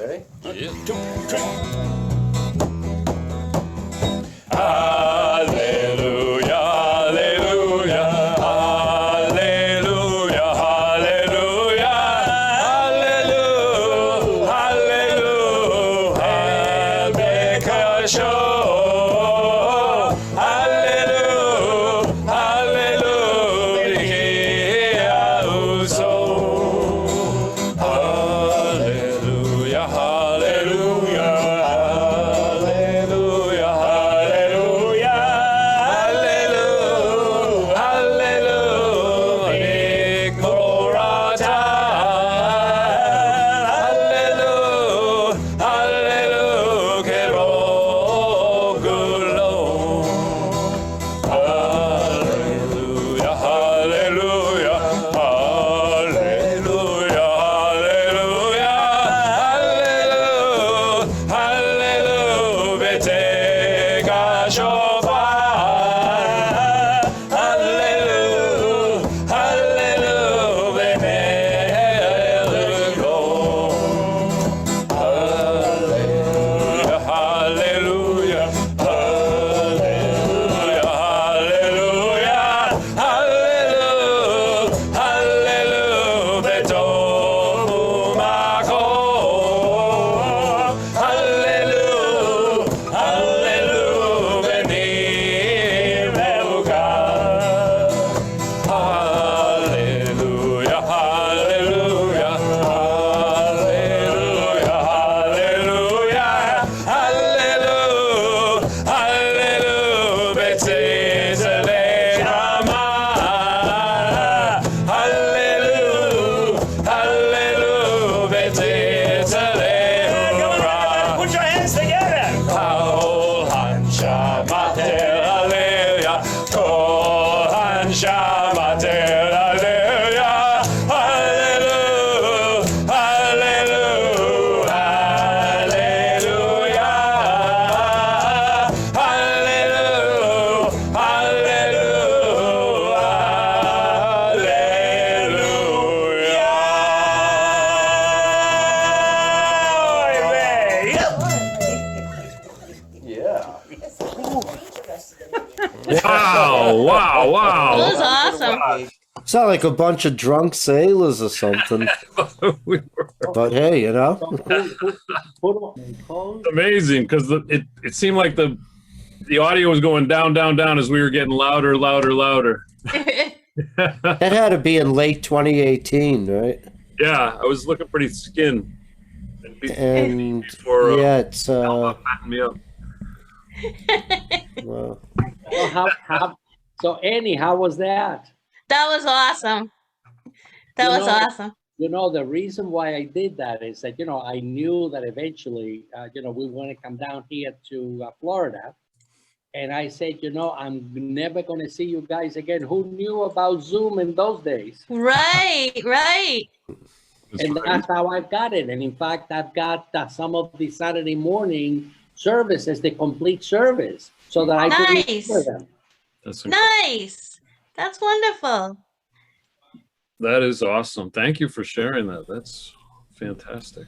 Okay. Yeah. Hallelujah, hallelujah, hallelujah, hallelujah, hallelujah, hallelujah, make a show. Hallelujah, hallelujah, so. Hallelujah, hallelujah, hallelujah, hallelujah, hallelujah, hallelujah, Korata. Hallelujah, hallelujah, Kerogulo. Hallelujah, hallelujah, hallelujah, hallelujah, hallelujah, Betega Shofar. Hallelujah, hallelujah, Bemelgo. Hallelujah, hallelujah, hallelujah, hallelujah, hallelujah, hallelujah, Betomu Mako. Hallelujah, hallelujah, Benimeluka. Hallelujah, hallelujah, hallelujah, hallelujah, hallelujah, hallelujah, B'tzitzelei Rama. Hallelujah, hallelujah, B'tzitzelei Hurrah. Put your hands together. Kol hanshamater aleluya, kol hanshamater aleluya, hallelujah, hallelujah, hallelujah, hallelujah, hallelujah. Yeah. Wow, wow, wow. That was awesome. Sound like a bunch of drunk sailors or something. We were But hey, you know. amazing because it seemed like the audio was going down, down, down as we were getting louder, louder, louder. That had to be in late 2018, right? Yeah, I was looking pretty skinned. And Before, yeah, it's Alma fattened me up. well, Well, so Annie, how was that? That was awesome. That was awesome. You know, the reason why I did that is that, I knew that eventually, we want to come down here to Florida. And I said, I'm never going to see you guys again. Who knew about Zoom in those days? Right, right. And that's how I've got it. And in fact, I've got some of the Saturday morning services, the complete service, so that I can Nice. remember them. That's incredible. Nice. That's wonderful. That is awesome. Thank you for sharing that. That's fantastic.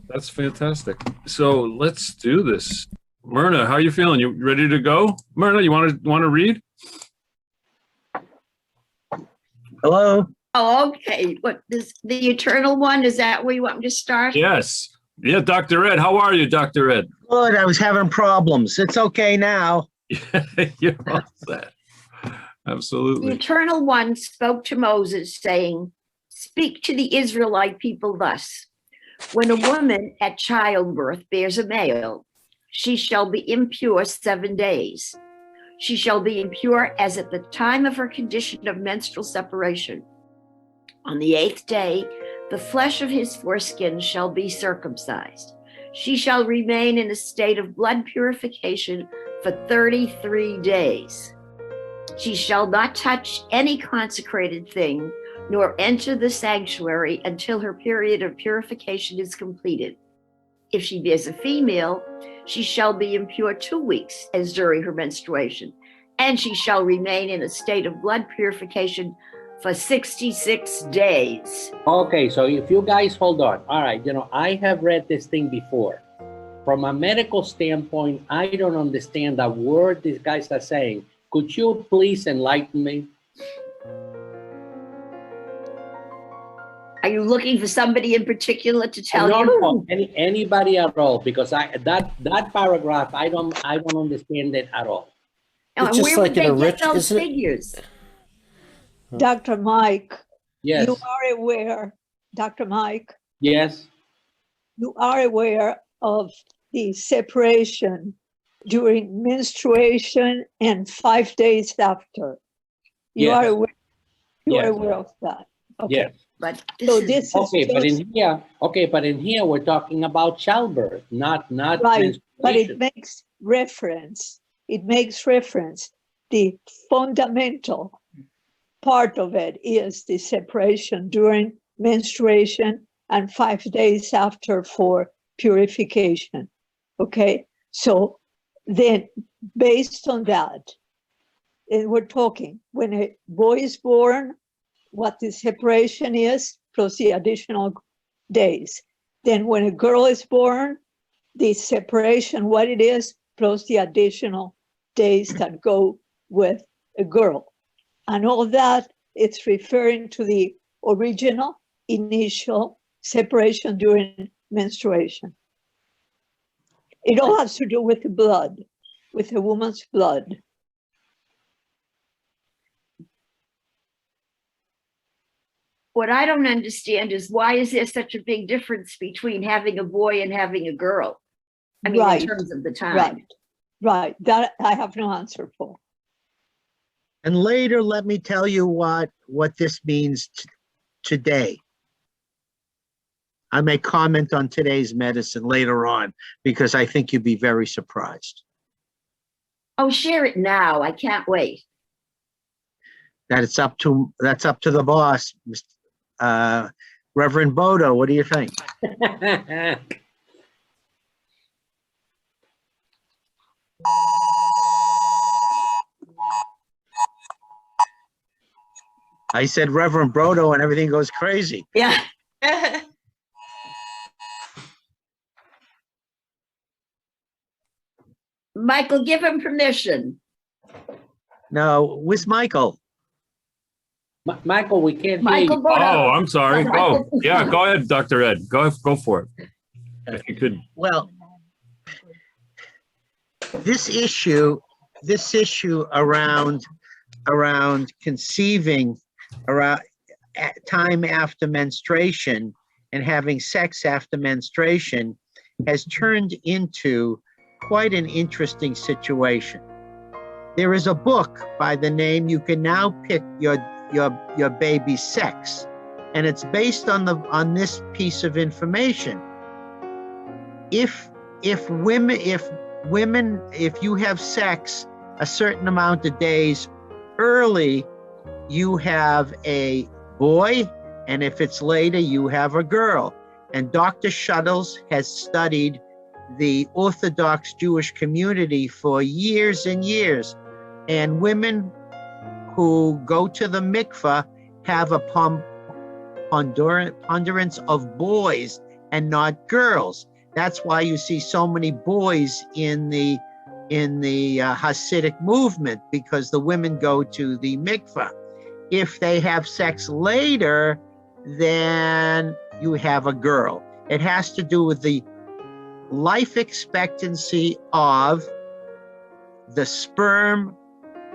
That's fantastic. So let's do this. Myrna, how are you feeling? You ready to go? Myrna, you want to read? Hello? Oh, okay. What is the eternal one? Is that where you want me to start? Yes. Yeah, Dr. Ed. How are you, Dr. Ed? Good. I was having problems. It's okay now. You're all set. The Absolutely. eternal one spoke to Moses, saying, "Speak to the Israelite people thus. When a woman at childbirth bears a male, she shall be impure 7 days. She shall be impure as at the time of her condition of menstrual separation. On the 8th day, the flesh of his foreskin shall be circumcised. She shall remain in a state of blood purification for 33 days. She shall not touch any consecrated thing, nor enter the sanctuary until her period of purification is completed. If she bears a female, she shall be impure 2 weeks as during her menstruation, and she shall remain in a state of blood purification for 66 days. Okay, so if you guys hold on. All right, I have read this thing before. From a medical standpoint, I don't understand a word these guys are saying. Could you please enlighten me? Are you looking for somebody in particular to tell No, you? no, anybody at all, because that paragraph, I don't understand it at all. And It's just where would like in they a get those isn't it? figures? Dr. Mike, Yes, you are aware, Dr. Mike, yes, you are aware of the separation during menstruation and 5 days after. You are Yes. aware, you are Yes. aware of that. Okay. yes. But So this is, this is Okay, but just in here, we're talking about childbirth, not right, but menstruation. it makes reference. The fundamental part of it is the separation during menstruation and 5 days after for purification. Okay, so then based on that, and we're talking when a boy is born, what the separation is plus the additional days. Then when a girl is born, the separation, what it is, plus the additional days that go with a girl. And all that, it's referring to the original initial separation during menstruation. It all has to do with the blood, with a woman's blood. what I don't understand is why is there such a big difference between having a boy and having a girl? I mean, Right, in terms of the time. Right, that I have no answer for. And later, let me tell you what this means today. I may comment on today's medicine later on because I think you'd be very surprised. Oh, share it now. I can't wait. That's up to the boss, Reverend Bodo. What do you think? I said Reverend Bodo and everything goes crazy. Yeah. Michael, give him permission. No, where's Michael? Michael, we can't hear Michael you. Bodo. Oh, I'm sorry. Go. Michael. Yeah, go ahead, Dr. Ed. Go for it. If you could. Well, this issue around conceiving, around time after menstruation and having sex after menstruation has turned into quite an interesting situation. There is a book by the name You Can Now Pick Your Baby's Sex, and it's based on this piece of information. If you have sex a certain amount of days early, you have a boy, and if it's later, you have a girl. And Dr. Shuttles has studied the Orthodox Jewish community for years and years. And women who go to the mikveh have a ponderance of boys and not girls. That's why you see so many boys in the Hasidic movement, because the women go to the mikveh. If they have sex later, then you have a girl. It has to do with the life expectancy of the sperm,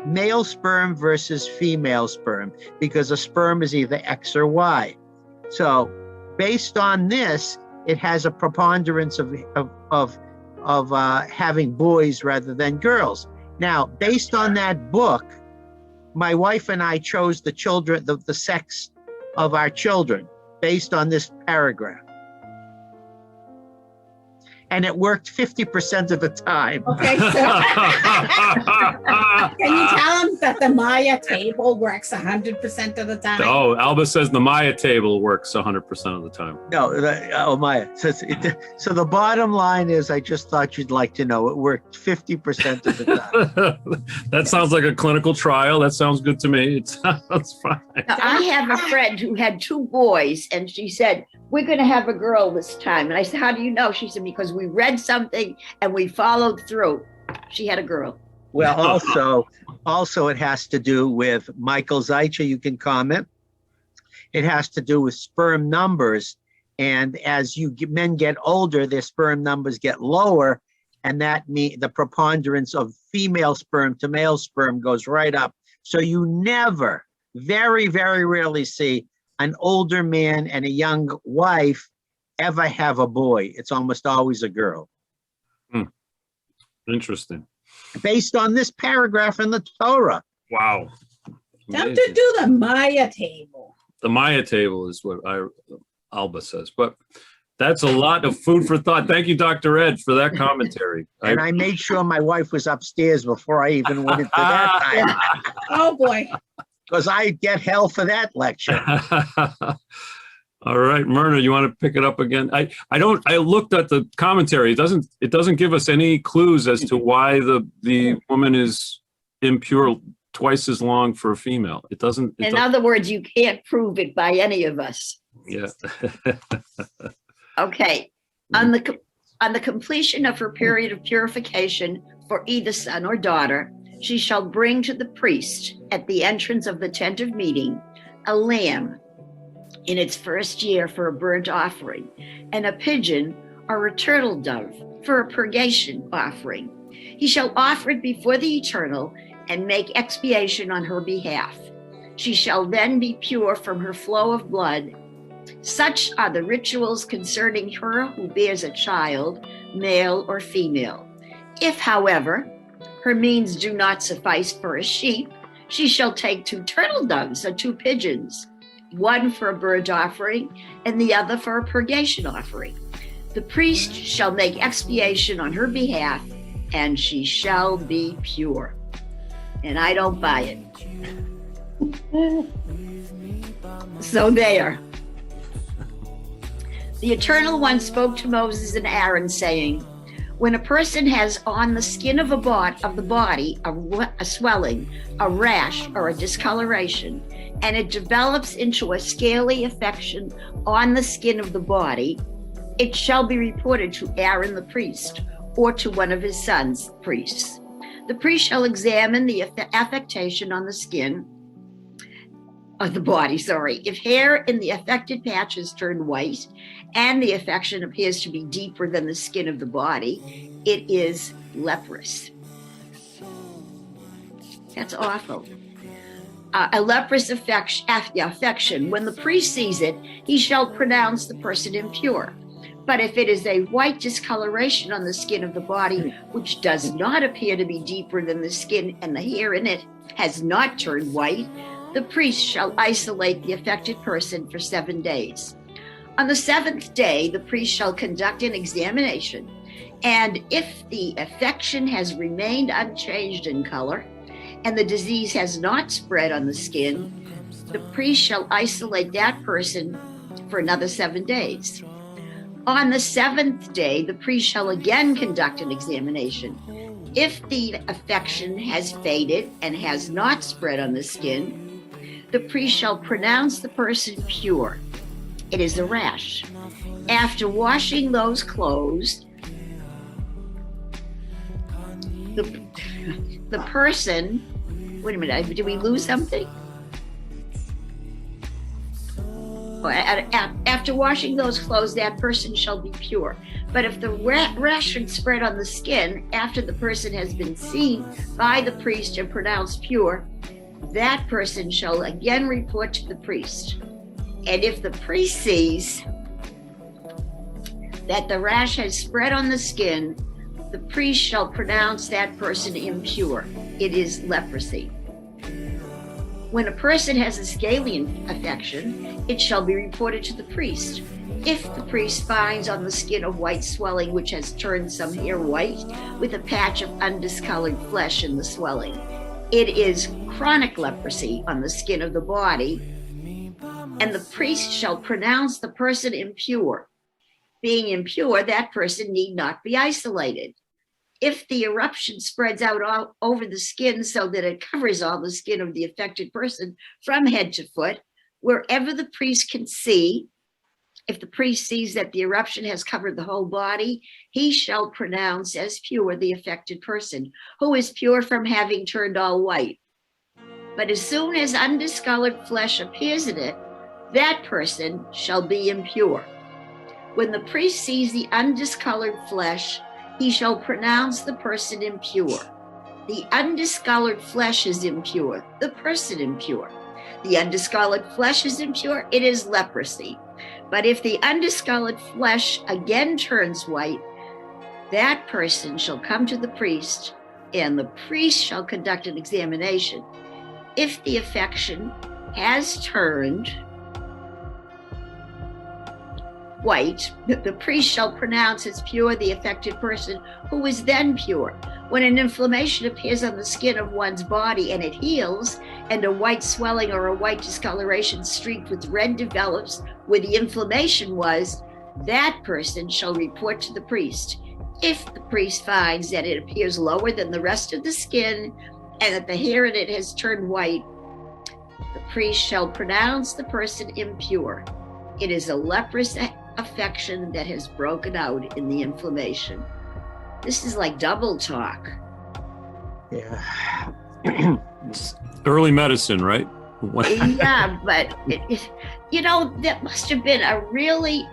male sperm versus female sperm, because a sperm is either X or Y. So based on this, it has a preponderance of having boys rather than girls. Now, based on that book, my wife and I chose the children, the sex of our children based on this paragraph. and it worked 50% of the time. Okay, so can you tell them that the Maya table works 100% of the time? Oh, Alba says the Maya table works 100% of the time. No, Maya. So the bottom line is, I just thought you'd like to know, it worked 50% of the time. That sounds like a clinical trial. That sounds good to me. It sounds fine. Now, I have a friend who had 2 boys, and she said, we're going to have a girl this time. And I said, how do you know? She said, because we read something and we followed through. She had a girl. Well, also it has to do with, Michael Zeicher, you can comment. It has to do with sperm numbers. And as men get older, their sperm numbers get lower. And that means the preponderance of female sperm to male sperm goes right up. So you never, very, very rarely see an older man and a young wife ever have a boy. It's almost always a girl. Interesting. Based on this paragraph in the Torah. Wow. Time to do the Maya table. The Maya table is what Alba says, but that's a lot of food for thought. Thank you, Dr. Ed, for that commentary. And I made sure my wife was upstairs before I even went into that time. Oh boy. Because I get hell for that lecture. All right, Myrna, you want to pick it up again? I looked at the commentary. It doesn't give us any clues as to why the woman is impure twice as long for a female. It doesn't. In other words, you can't prove it by any of us. Yeah. Okay. On the completion of her period of purification for either son or daughter, she shall bring to the priest at the entrance of the tent of meeting a lamb in its first year for a burnt offering, and a pigeon or a turtle dove for a purgation offering. He shall offer it before the Eternal and make expiation on her behalf. She shall then be pure from her flow of blood. Such are the rituals concerning her who bears a child, male or female. If, however, her means do not suffice for a sheep, she shall take 2 turtle doves or 2 pigeons, one for a burnt offering and the other for a purgation offering. The priest shall make expiation on her behalf, and she shall be pure. And I don't buy it. So there. The Eternal One spoke to Moses and Aaron, saying, when a person has on the skin of the body a swelling, a rash, or a discoloration, and it develops into a scaly affection on the skin of the body, it shall be reported to Aaron the priest, or to one of his sons, priests. The priest shall examine the affectation on the skin of the body, If hair in the affected patches turn white and the affection appears to be deeper than the skin of the body, it is leprous. That's awful. A leprous affection, when the priest sees it, he shall pronounce the person impure. But if it is a white discoloration on the skin of the body, which does not appear to be deeper than the skin and the hair in it has not turned white, the priest shall isolate the affected person for 7 days. On the 7th day, the priest shall conduct an examination, and if the affection has remained unchanged in color, and the disease has not spread on the skin, the priest shall isolate that person for another 7 days. On the 7th day, the priest shall again conduct an examination. If the affection has faded and has not spread on the skin, the priest shall pronounce the person pure. It is a rash. After washing those clothes, the person, wait a minute, did we lose something? After washing those clothes, that person shall be pure. But if the rash should spread on the skin after the person has been seen by the priest and pronounced pure, that person shall again report to the priest. And if the priest sees that the rash has spread on the skin, the priest shall pronounce that person impure. It is leprosy. When a person has a scaly affection, it shall be reported to the priest. If the priest finds on the skin a white swelling which has turned some hair white with a patch of undiscolored flesh in the swelling, it is chronic leprosy on the skin of the body, and the priest shall pronounce the person impure. Being impure, that person need not be isolated. If the eruption spreads out all over the skin so that it covers all the skin of the affected person from head to foot, wherever the priest can see, if the priest sees that the eruption has covered the whole body, he shall pronounce as pure the affected person, who is pure from having turned all white. But as soon as undiscolored flesh appears in it, that person shall be impure. When the priest sees the undiscolored flesh, he shall pronounce the person impure. The undiscolored flesh is impure, the person impure. The undiscolored flesh is impure, it is leprosy. But if the undiscolored flesh again turns white, that person shall come to the priest, and the priest shall conduct an examination. If the affection has turned white, the priest shall pronounce as pure the affected person, who is then pure. When an inflammation appears on the skin of one's body and it heals, and a white swelling or a white discoloration streaked with red develops where the inflammation was, that person shall report to the priest. If the priest finds that it appears lower than the rest of the skin and that the hair in it has turned white, the priest shall pronounce the person impure. It is a leprous affection that has broken out in the inflammation. This is like double talk. Yeah. Early medicine, right? Yeah, but that must have been a really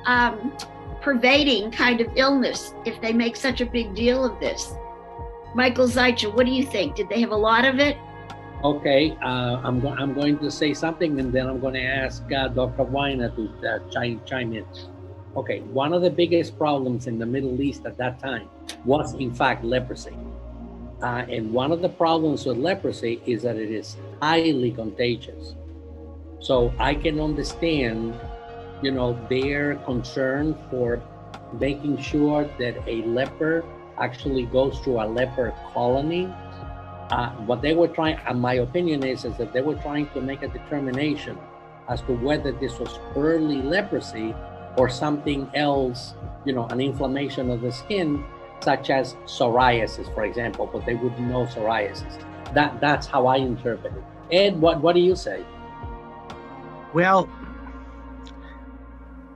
pervading kind of illness if they make such a big deal of this. Michael Zeitcher, what do you think? Did they have a lot of it? Okay, I'm going to say something, and then I'm going to ask Dr. Weiner to chime in. Okay, one of the biggest problems in the Middle East at that time was, in fact, leprosy. And one of the problems with leprosy is that it is highly contagious. So I can understand, their concern for making sure that a leper actually goes through a leper colony. What they were trying, and my opinion is that they were trying to make a determination as to whether this was early leprosy or something else, an inflammation of the skin, such as psoriasis, for example, but they wouldn't know psoriasis. That's how I interpret it. Ed, what do you say? Well,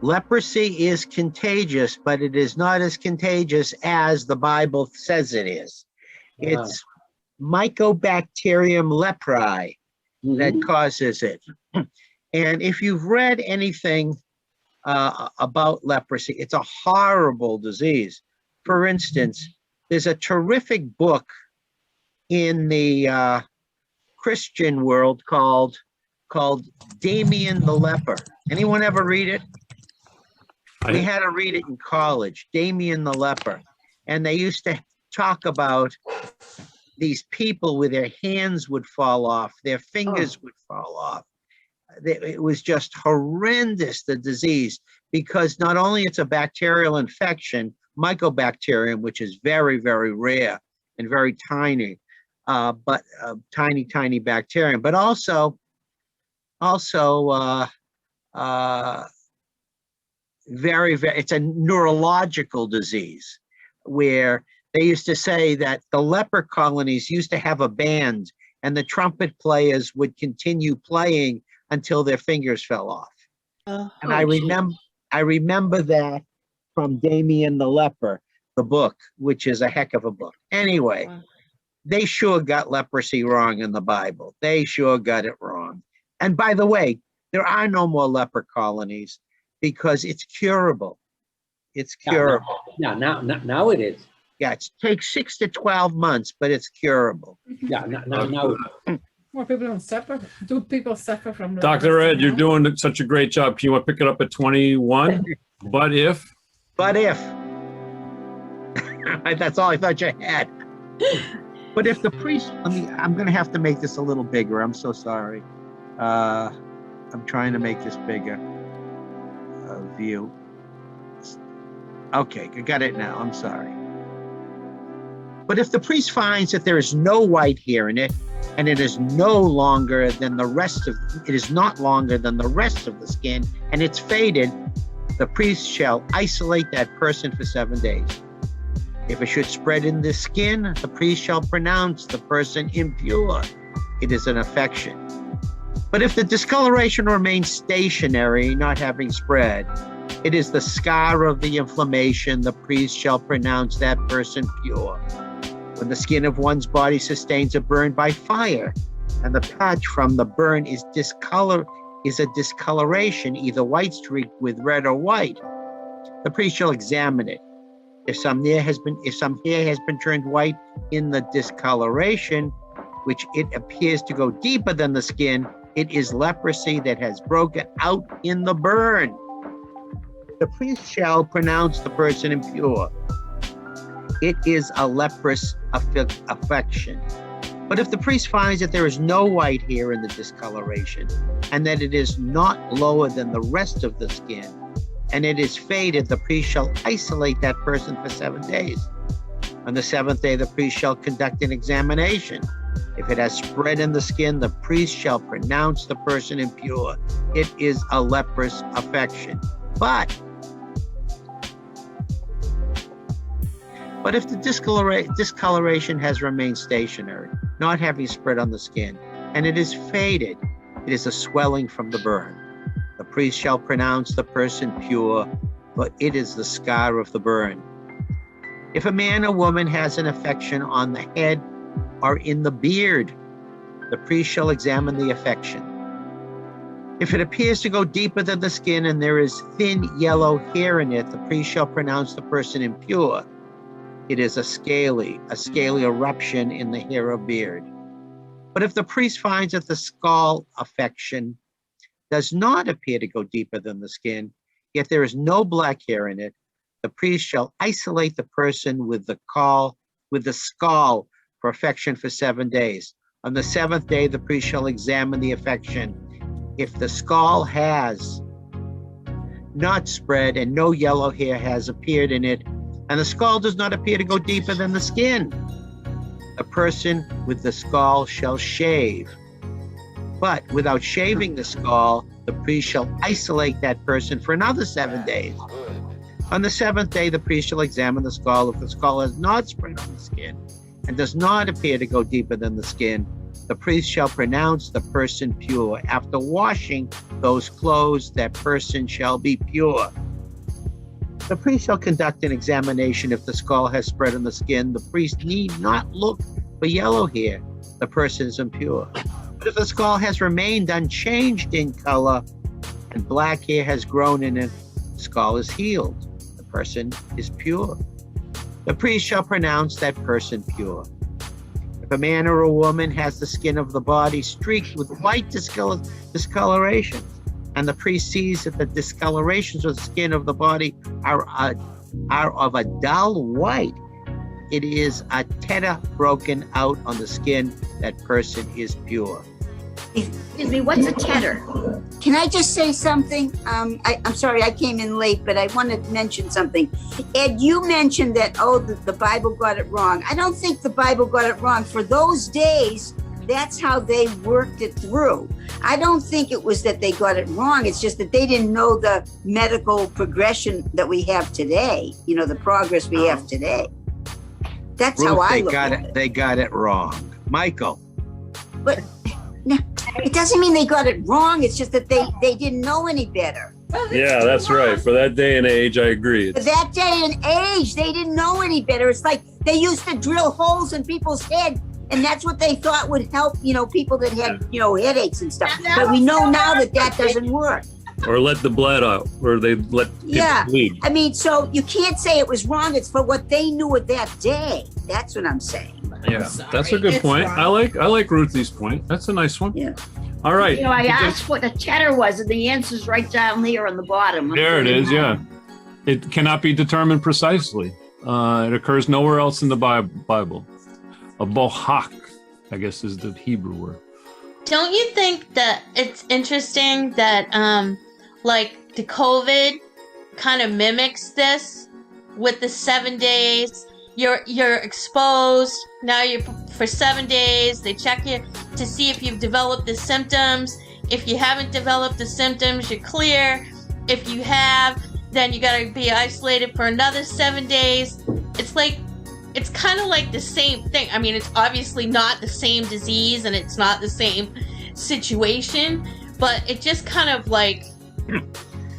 leprosy is contagious, but it is not as contagious as the Bible says it is. It's Mycobacterium leprae that causes it. And if you've read anything about leprosy, it's a horrible disease. For instance, there's a terrific book in the Christian world called Damien the Leper. Anyone ever read it? We had to read it in college, Damien the Leper. And they used to talk about these people where their hands would fall off, their fingers would fall off. It was just horrendous, the disease, because not only it's a bacterial infection, Mycobacterium, which is very, very rare and very tiny, but tiny bacterium, but also very, it's a neurological disease where they used to say that the leper colonies used to have a band and the trumpet players would continue playing until their fingers fell off. And I remember that from Damien the Leper, the book, which is a heck of a book. Anyway, they sure got leprosy wrong in the Bible. They sure got it wrong. And by the way, there are no more leper colonies because it's curable. It's curable. Yeah, now it is. Yeah, it takes 6 to 12 months, but it's curable. Yeah, now. More people don't suffer. Do people suffer from Dr. Ed, you're doing such a great job. Can you want to pick it up at 21? But if. That's all I thought you had. But if the priest, I'm going to have to make this a little bigger. I'm so sorry. I'm trying to make this bigger view. Okay, I got it now. I'm sorry. But if the priest finds that there is no white hair in it, and it is no longer than the rest of it is not longer than the rest of the skin, and it's faded, the priest shall isolate that person for 7 days. If it should spread in the skin, the priest shall pronounce the person impure. It is an affection. But if the discoloration remains stationary, not having spread, it is the scar of the inflammation. The priest shall pronounce that person pure. When the skin of one's body sustains a burn by fire, and the patch from the burn is a discoloration, either white streaked with red or white, the priest shall examine it. If some hair has been turned white in the discoloration, which it appears to go deeper than the skin, it is leprosy that has broken out in the burn. The priest shall pronounce the person impure. It is a leprous affection. But if the priest finds that there is no white hair in the discoloration, and that it is not lower than the rest of the skin, and it is faded, the priest shall isolate that person for 7 days. On the 7th day, the priest shall conduct an examination. If it has spread in the skin, the priest shall pronounce the person impure. It is a leprous affection. But if the discoloration has remained stationary, not having spread on the skin, and it is faded, it is a swelling from the burn. The priest shall pronounce the person pure, but it is the scar of the burn. If a man or woman has an affection on the head or in the beard, the priest shall examine the affection. If it appears to go deeper than the skin and there is thin yellow hair in it, the priest shall pronounce the person impure. It is a scaly eruption in the hair or beard. But if the priest finds that the skull affection does not appear to go deeper than the skin, yet there is no black hair in it, the priest shall isolate the person with the skull for affection for 7 days. On the 7th day, the priest shall examine the affection. If the skull has not spread and no yellow hair has appeared in it, and the skull does not appear to go deeper than the skin, the person with the skull shall shave. But without shaving the skull, the priest shall isolate that person for another 7 days. On the 7th day, the priest shall examine the skull. If the skull has not spread on the skin and does not appear to go deeper than the skin, the priest shall pronounce the person pure. After washing those clothes, that person shall be pure. The priest shall conduct an examination. If the skull has spread on the skin, the priest need not look for yellow hair. The person is impure. But if the skull has remained unchanged in color and black hair has grown in it, the skull is healed. The person is pure. The priest shall pronounce that person pure. If a man or a woman has the skin of the body streaked with white discolorations, and the priest sees that the discolorations of the skin of the body are of a dull white, it is a teta broken out on the skin, that person is pure. Excuse me, what's a tedder? Can I just say something? I'm sorry I came in late, but I want to mention something. Ed, you mentioned that, the Bible got it wrong. I don't think the Bible got it wrong. For those days, that's how they worked it through. I don't think it was that they got it wrong. It's just that they didn't know the medical progression that we have today, the progress we have today. That's Ruth, how I look at it. They got it wrong. Michael. But no, it doesn't mean they got it wrong. It's just that they didn't know any better. Yeah, that's right. For that day and age, I agree. For that day and age, they didn't know any better. It's like they used to drill holes in people's head, and that's what they thought would help, people that had, headaches and stuff. But we know now that doesn't work. Or let the blood out, or they let it bleed. I mean, so you can't say it was wrong. It's for what they knew at that day. That's what I'm saying. Yeah, that's a good point. I like Ruthie's point. That's a nice one. Yeah. All right. I asked what a tedder was, and the answer's right down here on the bottom. There it is, yeah. It cannot be determined precisely. It occurs nowhere else in the Bible. A bohak, I guess, is the Hebrew word. Don't you think that it's interesting that the COVID kind of mimics this? with the 7 days. You're exposed. Now you're for 7 days. They check you to see if you've developed the symptoms. If you haven't developed the symptoms, you're clear. If you have, then you got to be isolated for another 7 days. It's kind of like the same thing. I mean, it's obviously not the same disease and it's not the same situation, but it just kind of like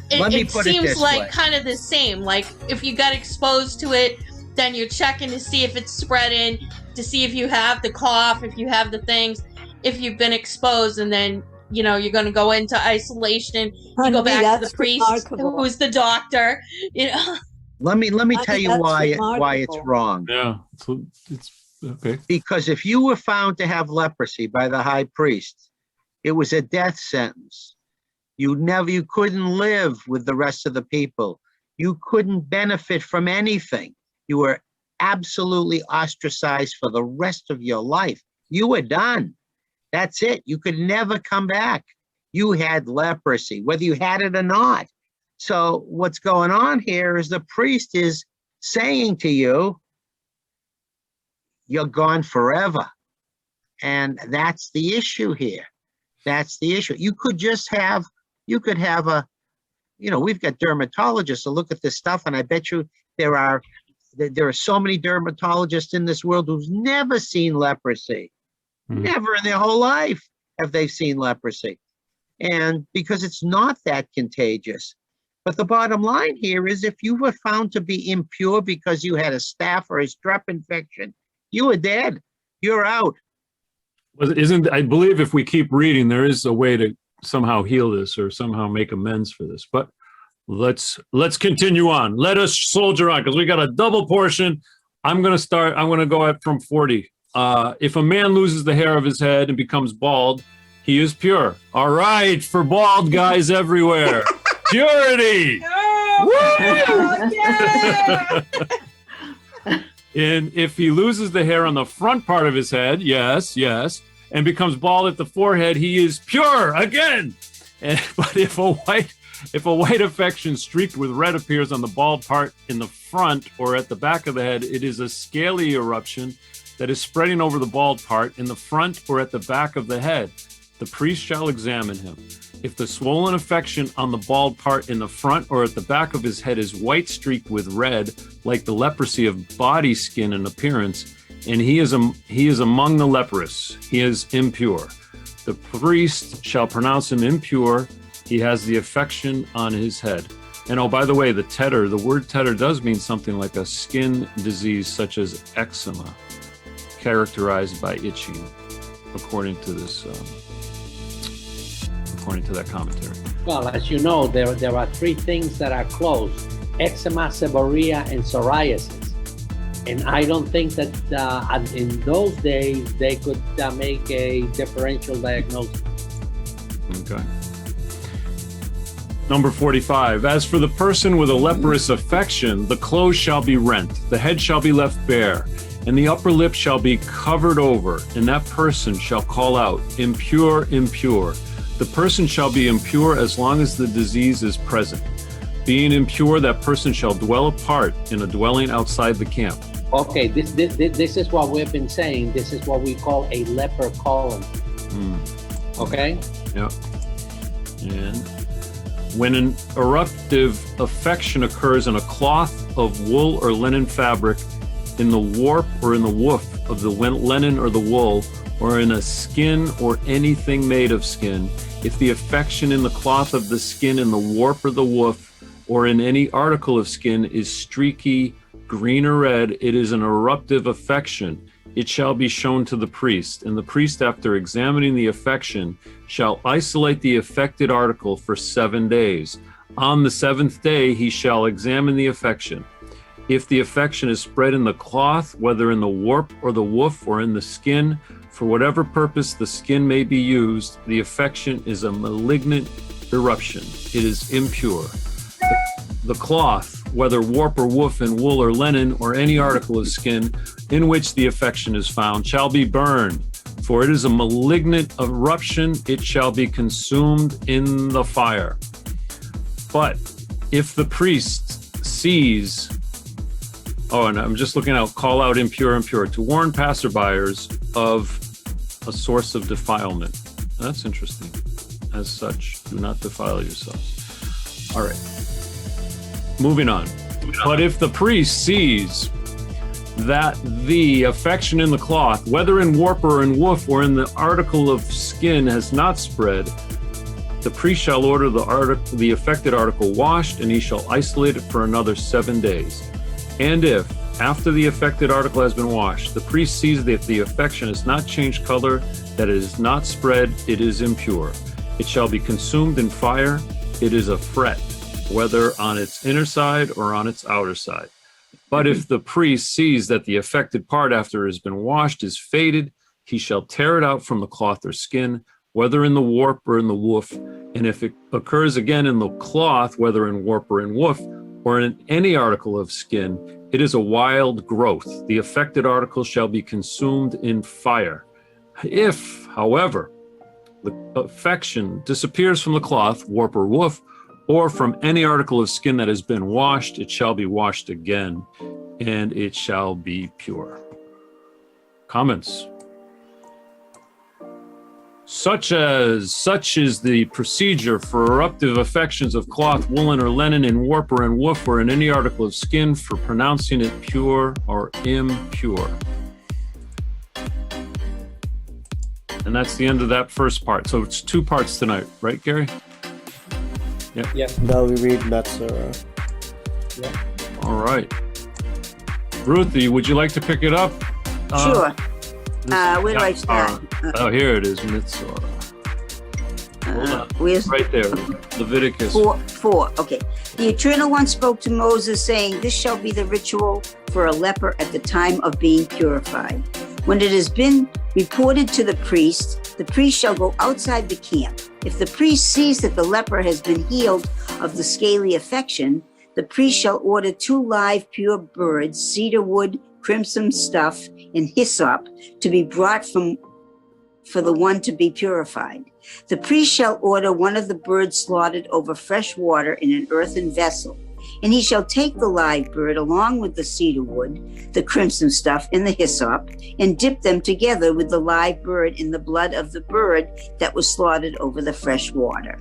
it seems like kind of the same. Like if you got exposed to it, then you're checking to see if it's spreading, to see if you have the cough, if you have the things, if you've been exposed, and then you're going to go into isolation. You go back to the priest, who is the doctor. Let me tell you why it's wrong. Yeah, it's okay. Because if you were found to have leprosy by the high priest, it was a death sentence. You couldn't live with the rest of the people. You couldn't benefit from anything. You were absolutely ostracized for the rest of your life. You were done. That's it. You could never come back. You had leprosy, whether you had it or not. So what's going on here is the priest is saying to you, you're gone forever. And that's the issue here. That's the issue. You could have we've got dermatologists to look at this stuff, and I bet you there are so many dermatologists in this world who've never seen leprosy. Never in their whole life have they seen leprosy. And because it's not that contagious. But the bottom line here is if you were found to be impure because you had a staph or a strep infection, you were dead. You're out. Well, I believe if we keep reading, there is a way to somehow heal this or somehow make amends for this. But let's continue on. Let us soldier on, because we got a double portion. I'm going to go up from 40. If a man loses the hair of his head and becomes bald, he is pure. All right, for bald guys everywhere. Purity! And if he loses the hair on the front part of his head, yes, and becomes bald at the forehead, he is pure again. But if a white affection streaked with red appears on the bald part in the front or at the back of the head, it is a scaly eruption that is spreading over the bald part in the front or at the back of the head. The priest shall examine him. If the swollen affection on the bald part in the front or at the back of his head is white streaked with red, like the leprosy of body skin in appearance, and he is among the leprous, he is impure. The priest shall pronounce him impure. He has the affection on his head. And oh, by the way, the word tetter does mean something like a skin disease such as eczema, characterized by itching, according to that commentary. Well, as you know, there are three things that are closed: eczema, seborrhea, and psoriasis. And I don't think that in those days they could make a differential diagnosis. Okay. Number 45. As for the person with a leprous affection, the clothes shall be rent, the head shall be left bare, and the upper lip shall be covered over, and that person shall call out, impure, impure. The person shall be impure as long as the disease is present. Being impure, that person shall dwell apart in a dwelling outside the camp. Okay, this is what we've been saying. This is what we call a leper colony. Okay? Yep. And when an eruptive affection occurs in a cloth of wool or linen fabric, in the warp or in the woof of the linen or the wool, or in a skin or anything made of skin, if the affection in the cloth of the skin in the warp or the woof, or in any article of skin is streaky, green or red, it is an eruptive affection. It shall be shown to the priest, and the priest, after examining the affection, shall isolate the affected article for 7 days. On the 7th day he shall examine the affection. If the affection is spread in the cloth, whether in the warp or the woof or in the skin, for whatever purpose the skin may be used, the affection is a malignant eruption. It is impure. The cloth, whether warp or woof in wool or linen or any article of skin in which the affection is found, shall be burned. For it is a malignant eruption, it shall be consumed in the fire. But if the priest sees Oh, and I'm just looking out, call out impure, to warn passerbyers of a source of defilement. That's interesting. As such, do not defile yourselves. All right. Moving on. But if the priest sees that the affection in the cloth, whether in warp or in woof or in the article of skin, has not spread, the priest shall order the affected article washed, and he shall isolate it for another 7 days. And if, after the affected article has been washed, the priest sees that the affection has not changed color, that it is not spread, it is impure. It shall be consumed in fire. It is a fret, whether on its inner side or on its outer side. But if the priest sees that the affected part after it has been washed is faded, he shall tear it out from the cloth or skin, whether in the warp or in the woof. And if it occurs again in the cloth, whether in warp or in woof, or in any article of skin, it is a wild growth. The affected article shall be consumed in fire. If, however, the affection disappears from the cloth, warp or woof, or from any article of skin that has been washed, it shall be washed again, and it shall be pure. Comments? Such is the procedure for eruptive affections of cloth, woolen, or linen in warp or in woof or in any article of skin, for pronouncing it pure or impure. And that's the end of that first part. So it's 2 parts tonight, right, Gary? Yeah. Yes. Now we read Metzora. Yeah. All right. Ruthie, would you like to pick it up? Sure. Where do I start? Oh, here it is, Mitzvah. Hold on. Where's Right there, Leviticus. 4? Okay. The Eternal One spoke to Moses, saying, "This shall be the ritual for a leper at the time of being purified. When it has been reported to the priest shall go outside the camp. If the priest sees that the leper has been healed of the scaly affection, the priest shall order 2 live pure birds, cedar wood, crimson stuff, and hyssop, to be brought for the one to be purified. The priest shall order one of the birds slaughtered over fresh water in an earthen vessel, and he shall take the live bird along with the cedar wood, the crimson stuff, and the hyssop, and dip them together with the live bird in the blood of the bird that was slaughtered over the fresh water.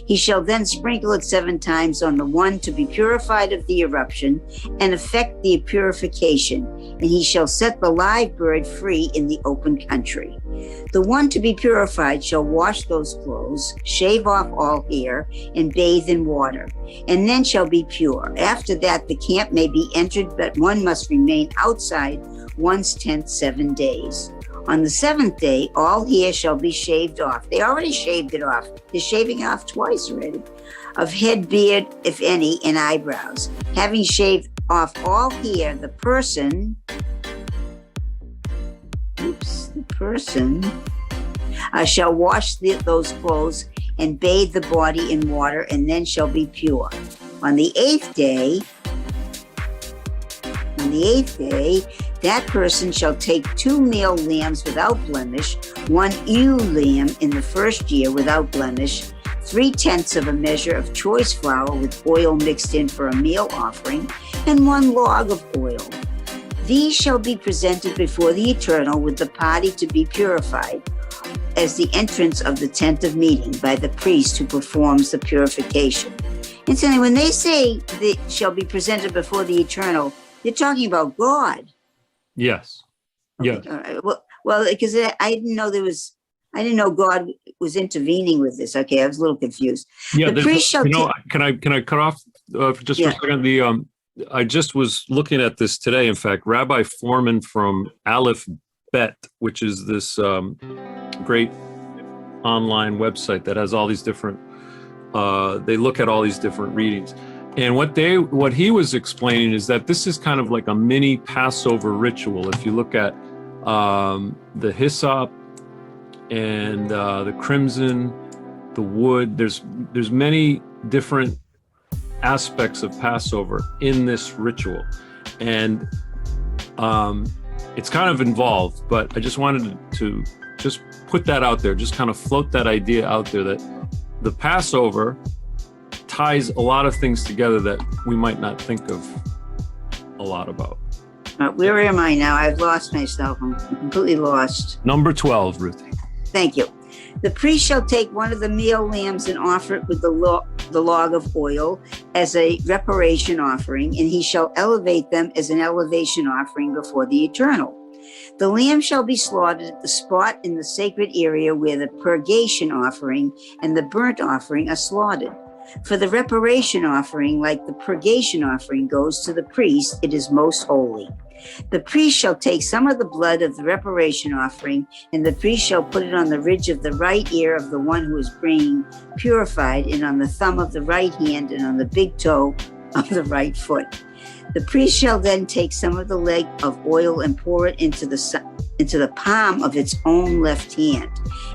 He shall then sprinkle it 7 times on the one to be purified of the eruption, and effect the purification, and he shall set the live bird free in the open country. The one to be purified shall wash those clothes, shave off all hair, and bathe in water, and then shall be pure. After that the camp may be entered, but one must remain outside one's tent 7 days. On the 7th day, all hair shall be shaved off. They already shaved it off. They're shaving it off twice already. Of head, beard, if any, and eyebrows. Having shaved off all hair, the person shall wash those clothes and bathe the body in water, and then shall be pure. On the eighth day, that person shall take 2 male lambs without blemish, 1 ewe lamb in the first year without blemish, 3/10 of a measure of choice flour with oil mixed in for a meal offering, and 1 log of oil. These shall be presented before the Eternal with the party to be purified as the entrance of the tent of meeting by the priest who performs the purification. And so when they say they shall be presented before the Eternal, they're talking about God. Yes. Okay. Yes. All right. Well, because I didn't know God was intervening with this. Okay, I was a little confused. Yeah. The priest shall can I cut off just for a second? I just was looking at this today. In fact, Rabbi Foreman from Aleph Bet, which is this great online website that has all these different. They look at all these different readings. And what he was explaining is that this is kind of like a mini Passover ritual. If you look at the hyssop and the crimson, the wood, there's many different aspects of Passover in this ritual, and it's kind of involved. But I just wanted to just put that out there, just kind of float that idea out there that the Passover ties a lot of things together that we might not think of a lot about. Where am I now? I've lost myself. I'm completely lost. Number 12, Ruthie. Thank you. The priest shall take one of the male lambs and offer it with the log of oil as a reparation offering, and he shall elevate them as an elevation offering before the Eternal. The lamb shall be slaughtered at the spot in the sacred area where the purgation offering and the burnt offering are slaughtered. For the reparation offering, like the purgation offering, goes to the priest, it is most holy. The priest shall take some of the blood of the reparation offering, and the priest shall put it on the ridge of the right ear of the one who is being purified, and on the thumb of the right hand, and on the big toe of the right foot. The priest shall then take some of the leg of oil and pour it into the palm of its own left hand.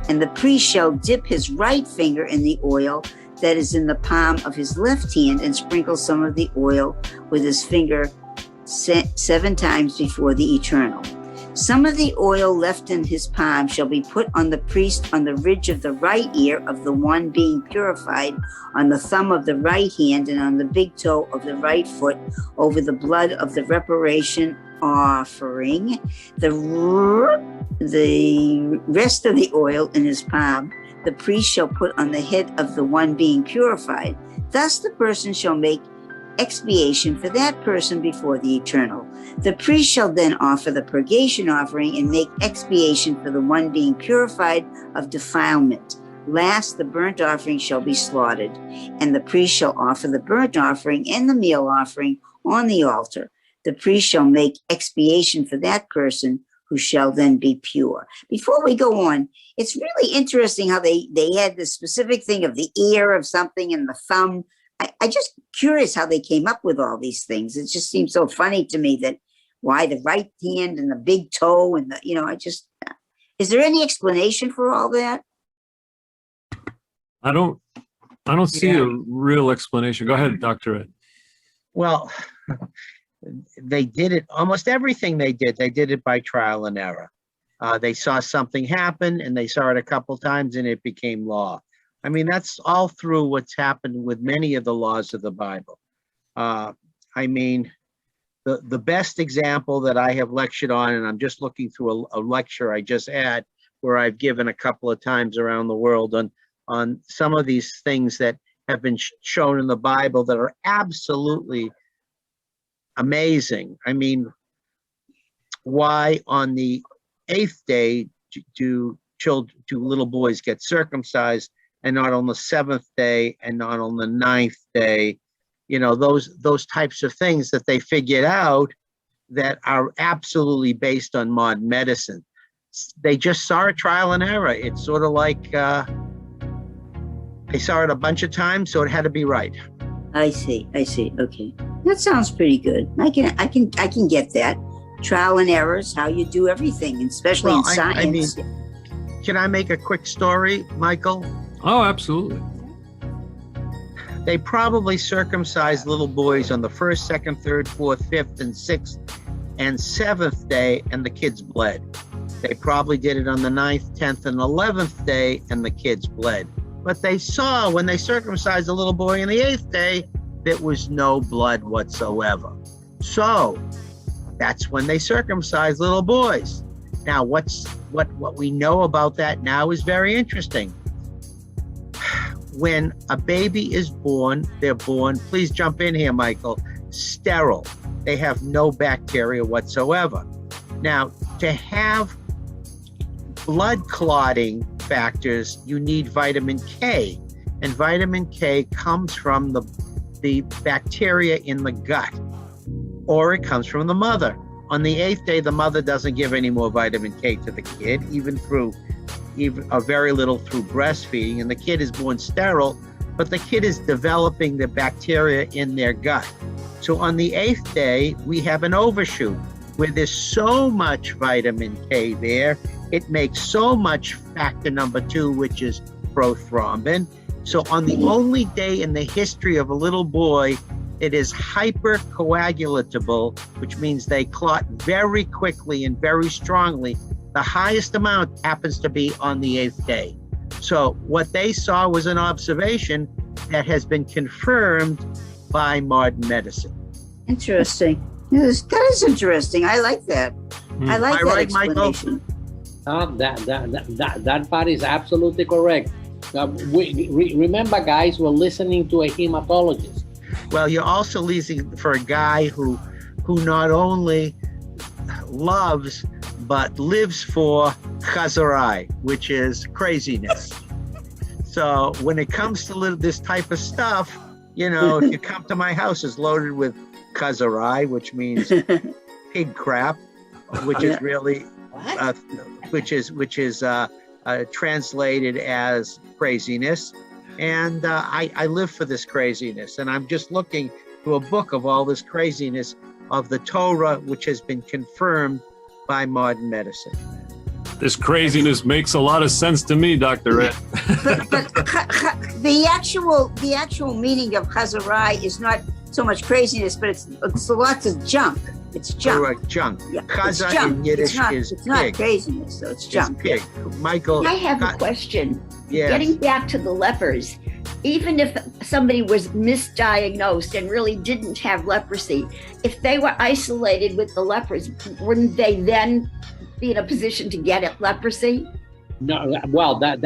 And the priest shall dip his right finger in the oil that is in the palm of his left hand and sprinkle some of the oil with his finger 7 times before the Eternal. Some of the oil left in his palm shall be put on the priest on the ridge of the right ear of the one being purified, on the thumb of the right hand, and on the big toe of the right foot, over the blood of the reparation offering. The rest of the oil in his palm the priest shall put on the head of the one being purified. Thus the person shall make expiation for that person before the Eternal. The priest shall then offer the purgation offering and make expiation for the one being purified of defilement. Last, the burnt offering shall be slaughtered, and the priest shall offer the burnt offering and the meal offering on the altar. The priest shall make expiation for that person who shall then be pure. Before we go on, it's really interesting how they had this specific thing of the ear of something and the thumb. I just curious how they came up with all these things. It just seems so funny to me that why the right hand and the big toe and the, is there any explanation for all that? I don't see a real explanation. Go ahead, Dr. Ed. Well, they did it, almost everything they did it by trial and error. They saw something happen and they saw it a couple times and it became law. I mean, that's all through what's happened with many of the laws of the Bible. I mean, the best example that I have lectured on, and I'm just looking through a lecture I just had where I've given a couple of times around the world on some of these things that have been shown in the Bible that are absolutely amazing. I mean, why on the 8th day do little boys get circumcised and not on the 7th day and not on the 9th day? Those types of things that they figured out that are absolutely based on modern medicine. They just saw a trial and error. It's sort of like they saw it a bunch of times, so it had to be right. I see. Okay. That sounds pretty good. I can get that. Trial and errors, how you do everything, especially in science. Can I make a quick story, Michael? Oh, absolutely. They probably circumcised little boys on the 1st, 2nd, 3rd, 4th, 5th, and 6th, and 7th day, and the kids bled. They probably did it on the 9th, 10th, and 11th day, and the kids bled. But they saw when they circumcised a little boy on the 8th day, there was no blood whatsoever. So that's when they circumcised little boys. Now, what we know about that now is very interesting. When a baby is born, they're born, please jump in here, Michael, sterile. They have no bacteria whatsoever. Now, to have blood clotting factors, you need vitamin K. And vitamin K comes from the bacteria in the gut, or it comes from the mother. On the 8th day, the mother doesn't give any more vitamin K to the kid, even very little through breastfeeding, and the kid is born sterile, but the kid is developing the bacteria in their gut. So on the 8th day, we have an overshoot where there's so much vitamin K there, it makes so much factor number 2, which is prothrombin. So on the only day in the history of a little boy, it is hypercoagulatable, which means they clot very quickly and very strongly. The highest amount happens to be on the 8th day. So what they saw was an observation that has been confirmed by modern medicine. Interesting. Yes, that is interesting. I like that. I like Am I that right, Michael? explanation. That part is absolutely correct. Remember, guys, we're listening to a hematologist. Well, you're also listening for a guy who not only loves but lives for chazarai, which is craziness. So when it comes to this type of stuff, you know, if you come to my house, it's loaded with chazarai, which means pig crap, which is really, which is translated as craziness. And I live for this craziness, and I'm just looking to a book of all this craziness of the Torah, which has been confirmed by modern medicine. This craziness makes a lot of sense to me, Dr. Ed. But the actual meaning of chazarai is not so much craziness, but it's lots of junk. It's junk. Correct, junk. Yeah, Chaza it's junk. in Yiddish it's is not pig. craziness, so it's junk. It's pig. Michael. I have a question. Yes. Getting back to the lepers, even if somebody was misdiagnosed and really didn't have leprosy, if they were isolated with the lepers, wouldn't they then be in a position to get leprosy? No, well, that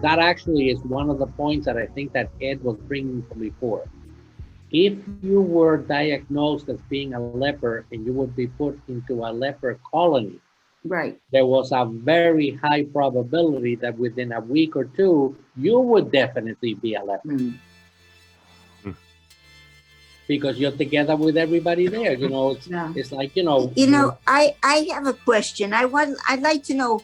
actually is one of the points that I think that Ed was bringing from before. If you were diagnosed as being a leper and you would be put into a leper colony, Right. there was a very high probability that within a week or two, you would definitely be a leper. Because you're together with everybody there, you know, it's like, you know. You know, I have a question. I'd like to know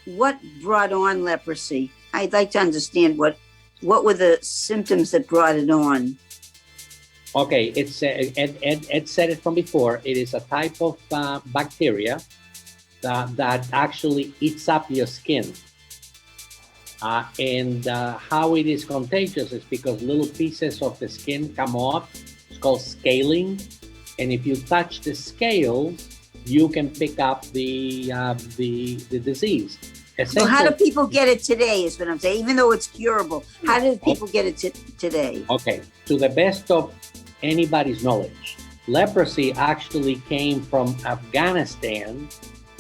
what brought on leprosy. I'd like to understand what were the symptoms that brought it on. Okay, it's Ed said it from before. It is a type of bacteria that actually eats up your skin. And how it is contagious is because little pieces of the skin come off. It's called scaling. And if you touch the scales, you can pick up the disease. So how do people get it today is what I'm saying, even though it's curable. How do people get it today? Okay, to the best of anybody's knowledge, leprosy actually came from Afghanistan.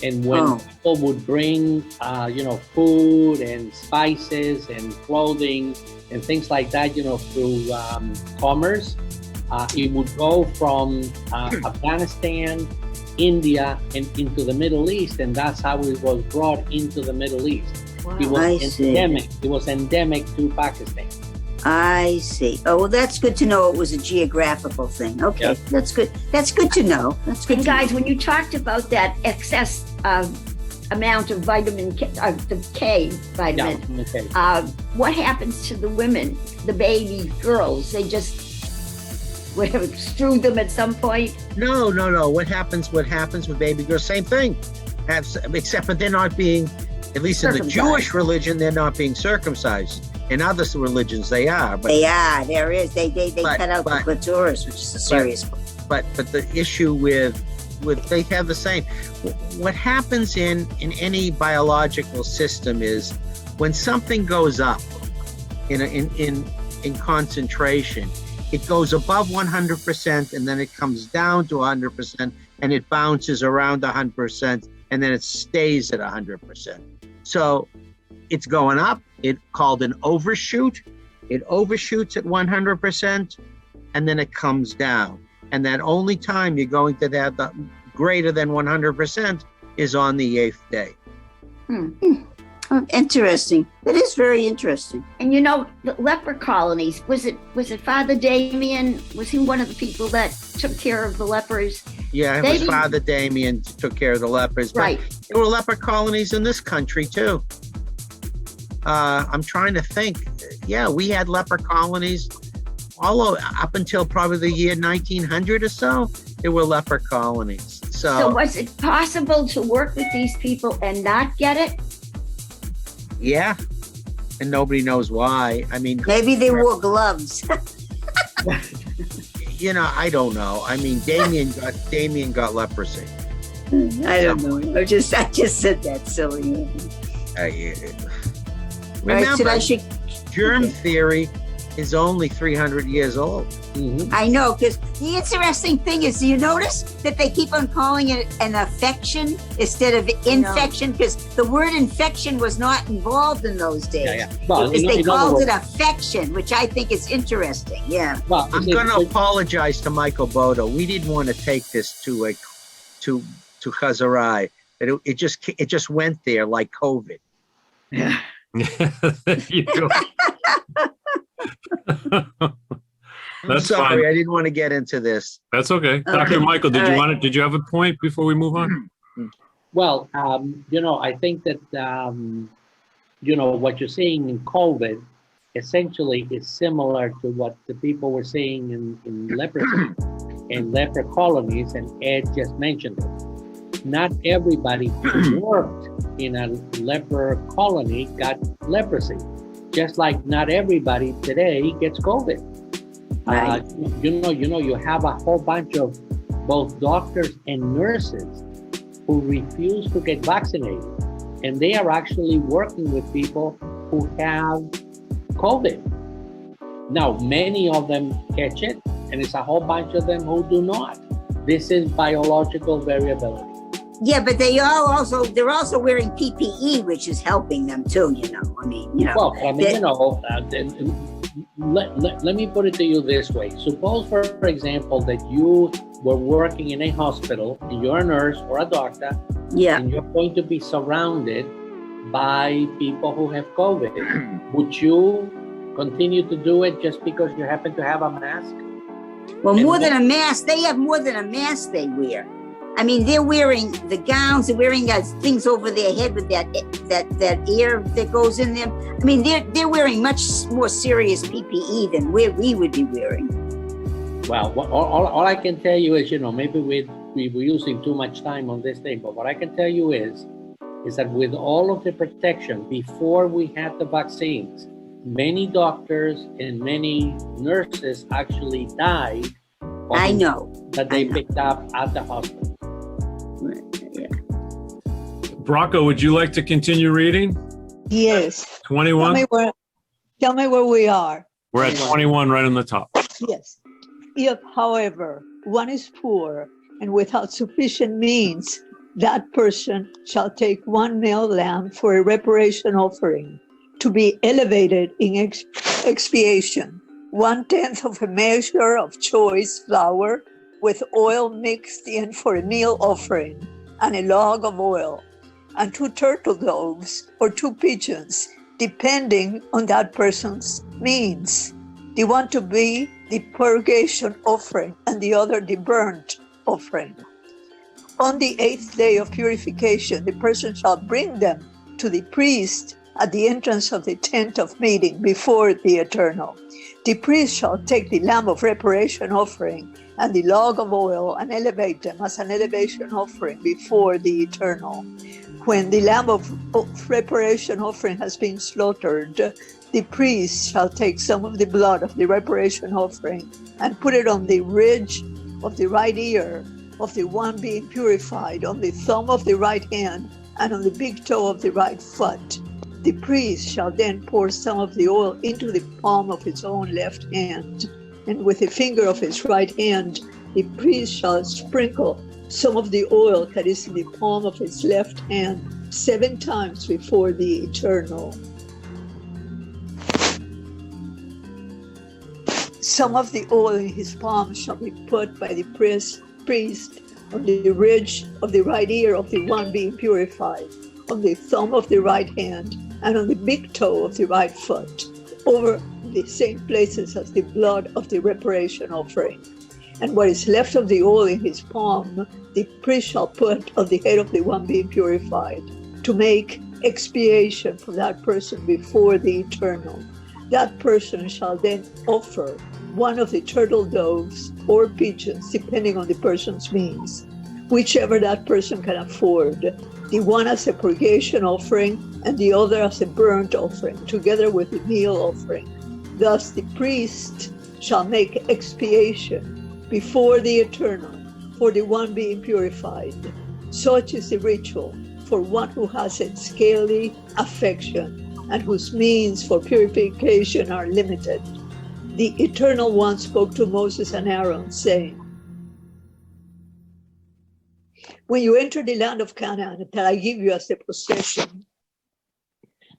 And when people would bring, food and spices and clothing and things like that, through commerce, it would go from Afghanistan, India, and into the Middle East, and that's how it was brought into the Middle East. Wow. It was endemic. It was endemic to Pakistan. I see. Oh, well, that's good to know. It was a geographical thing. Okay, Yep. That's good. That's good to know. That's good. And to guys, know. when you talked about that excess amount of vitamin K, the K vitamin, Yeah, okay. What happens to the women, the baby girls? They just whatever strew them at some point. No. What happens with baby girls? Same thing. Except for they're not being, at least in the Jewish religion, they're not being circumcised. In other religions, they are. But They are. There is. They cut out the clitoris, which is a serious. But the issue with they have the same. What happens in any biological system is when something goes up in concentration, it goes above 100% and then it comes down to 100% and it bounces around 100% and then it stays at 100%. So it's going up. It's called an overshoot. It overshoots at 100% and then it comes down. And that only time you're going to have the greater than 100% is on the 8th day. Oh, interesting. That is very interesting. And the leper colonies, was it Father Damien? Was he one of the people that took care of the lepers? Yeah, it was Father Damien took care of the lepers. But Right. there were leper colonies in this country too. I'm trying to think. Yeah, we had leper colonies all up until probably the year 1900 or so. There were leper colonies. So was it possible to work with these people and not get it? Yeah, and nobody knows why. I mean, Maybe they wore gloves. I don't know. I mean, Damien got leprosy. I don't know. I just said that silly. Remember, germ theory is only 300 years old. Mhm. I know, because the interesting thing is, do you notice that they keep on calling it an affection instead of infection? Because the word infection was not involved in those days. Yeah. Well, Because they in other called it words- affection, which I think is interesting. Yeah. well, I'm going to apologize to Michael Bodo. We didn't want to take this to Chazarai. It just went there like COVID. There you go. I'm That's sorry, fine. I didn't want to get into this. That's okay. Dr. Michael, did you have a point before we move on? Well, I think that, what you're seeing in COVID essentially is similar to what the people were seeing in leprosy, in leper colonies, and Ed just mentioned it. Not everybody who worked in a leper colony got leprosy, just like not everybody today gets COVID. Right. You have a whole bunch of both doctors and nurses who refuse to get vaccinated, and they are actually working with people who have COVID. Now, many of them catch it, and it's a whole bunch of them who do not. This is biological variability. Yeah, but they're also wearing PPE, which is helping them too, Well, let me put it to you this way. Suppose, for example, that you were working in a hospital, and you're a nurse or a doctor, Yeah. and you're going to be surrounded by people who have COVID. Would you continue to do it just because you happen to have a mask? Well, more than a mask, they have more than a mask they wear. I mean, they're wearing the gowns, they're wearing things over their head with that air that goes in them. I mean, they're wearing much more serious PPE than we would be wearing. Well, all I can tell you is, maybe we're using too much time on this thing, but what I can tell you is that with all of the protection before we had the vaccines, many doctors and many nurses actually died. I know. That they picked up at the hospital. Yeah. Brocco, would you like to continue reading? Yes. 21? Tell me where we are. We're at 21 right on the top. Yes. If, however, one is poor and without sufficient means, that person shall take one male lamb for a reparation offering, to be elevated in expiation, 1/10 of a measure of choice flour with oil mixed in for a meal offering, and a log of oil, and 2 turtle doves or 2 pigeons, depending on that person's means. The one to be the purgation offering, and the other the burnt offering. On the 8th day of purification, the person shall bring them to the priest at the entrance of the tent of meeting before the Eternal. The priest shall take the lamb of reparation offering and the log of oil and elevate them as an elevation offering before the Eternal. When the lamb of reparation offering has been slaughtered, the priest shall take some of the blood of the reparation offering and put it on the ridge of the right ear of the one being purified, on the thumb of the right hand, and on the big toe of the right foot. The priest shall then pour some of the oil into the palm of his own left hand, and with the finger of his right hand, the priest shall sprinkle some of the oil that is in the palm of his left hand 7 times before the Eternal. Some of the oil in his palm shall be put by the priest on the ridge of the right ear of the one being purified, on the thumb of the right hand, and on the big toe of the right foot, over the same places as the blood of the reparation offering. And what is left of the oil in his palm, the priest shall put on the head of the one being purified, to make expiation for that person before the Eternal. That person shall then offer one of the turtle doves or pigeons, depending on the person's means, whichever that person can afford, the one as a purgation offering and the other as a burnt offering, together with the meal offering. Thus the priest shall make expiation before the Eternal for the one being purified. Such is the ritual for one who has a scaly affection and whose means for purification are limited. the Eternal One spoke to Moses and Aaron, saying, when you enter the land of Canaan that I give you as a possession,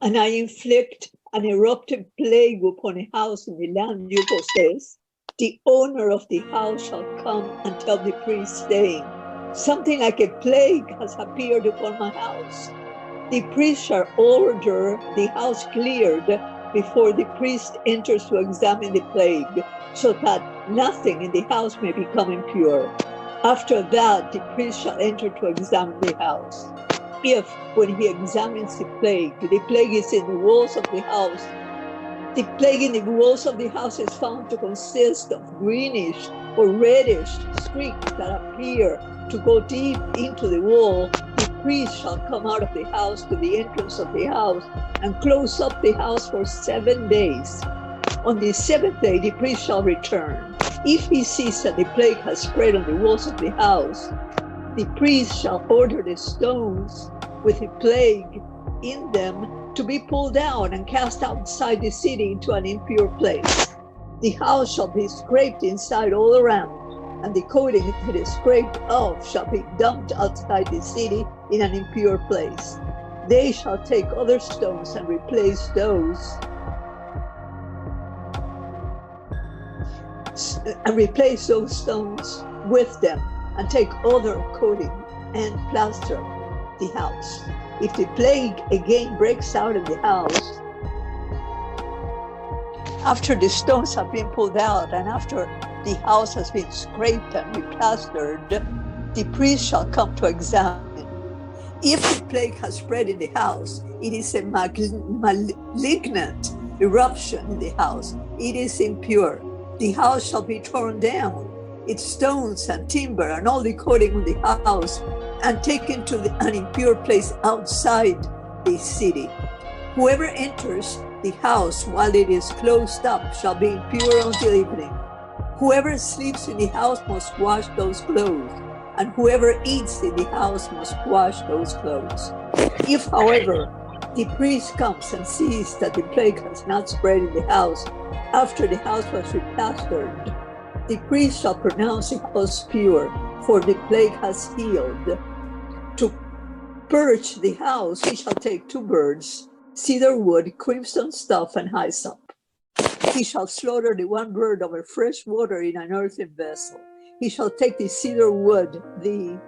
and I inflict an eruptive plague upon a house in the land you possess, the owner of the house shall come and tell the priest, saying, something like a plague has appeared upon my house. The priest shall order the house cleared before the priest enters to examine the plague, so that nothing in the house may become impure. After that, the priest shall enter to examine the house. If, when he examines the plague is in the walls of the house, the plague in the walls of the house is found to consist of greenish or reddish streaks that appear to go deep into the wall, the priest shall come out of the house to the entrance of the house and close up the house for 7 days. On the 7th day, the priest shall return. If he sees that the plague has spread on the walls of the house, the priest shall order the stones with the plague in them to be pulled down and cast outside the city into an impure place. The house shall be scraped inside all around, and the coating that is scraped off shall be dumped outside the city in an impure place. They shall take other stones and replace those stones with them, and take other coating and plaster the house. If the plague again breaks out in the house, after the stones have been pulled out and after the house has been scraped and replastered, the priest shall come to examine. If the plague has spread in the house, it is a malignant eruption in the house. It is impure. The house shall be torn down, its stones and timber and all the coating on the house, and taken to an impure place outside the city. Whoever enters the house while it is closed up shall be impure until evening. Whoever sleeps in the house must wash those clothes, and whoever eats in the house must wash those clothes. If, however, the priest comes and sees that the plague has not spread in the house after the house was replastered, the priest shall pronounce the house pure, for the plague has healed. To purge the house, he shall take 2 birds, cedar wood, crimson stuff, and hyssop. He shall slaughter the 1 bird over fresh water in an earthen vessel. He shall take the cedar wood, the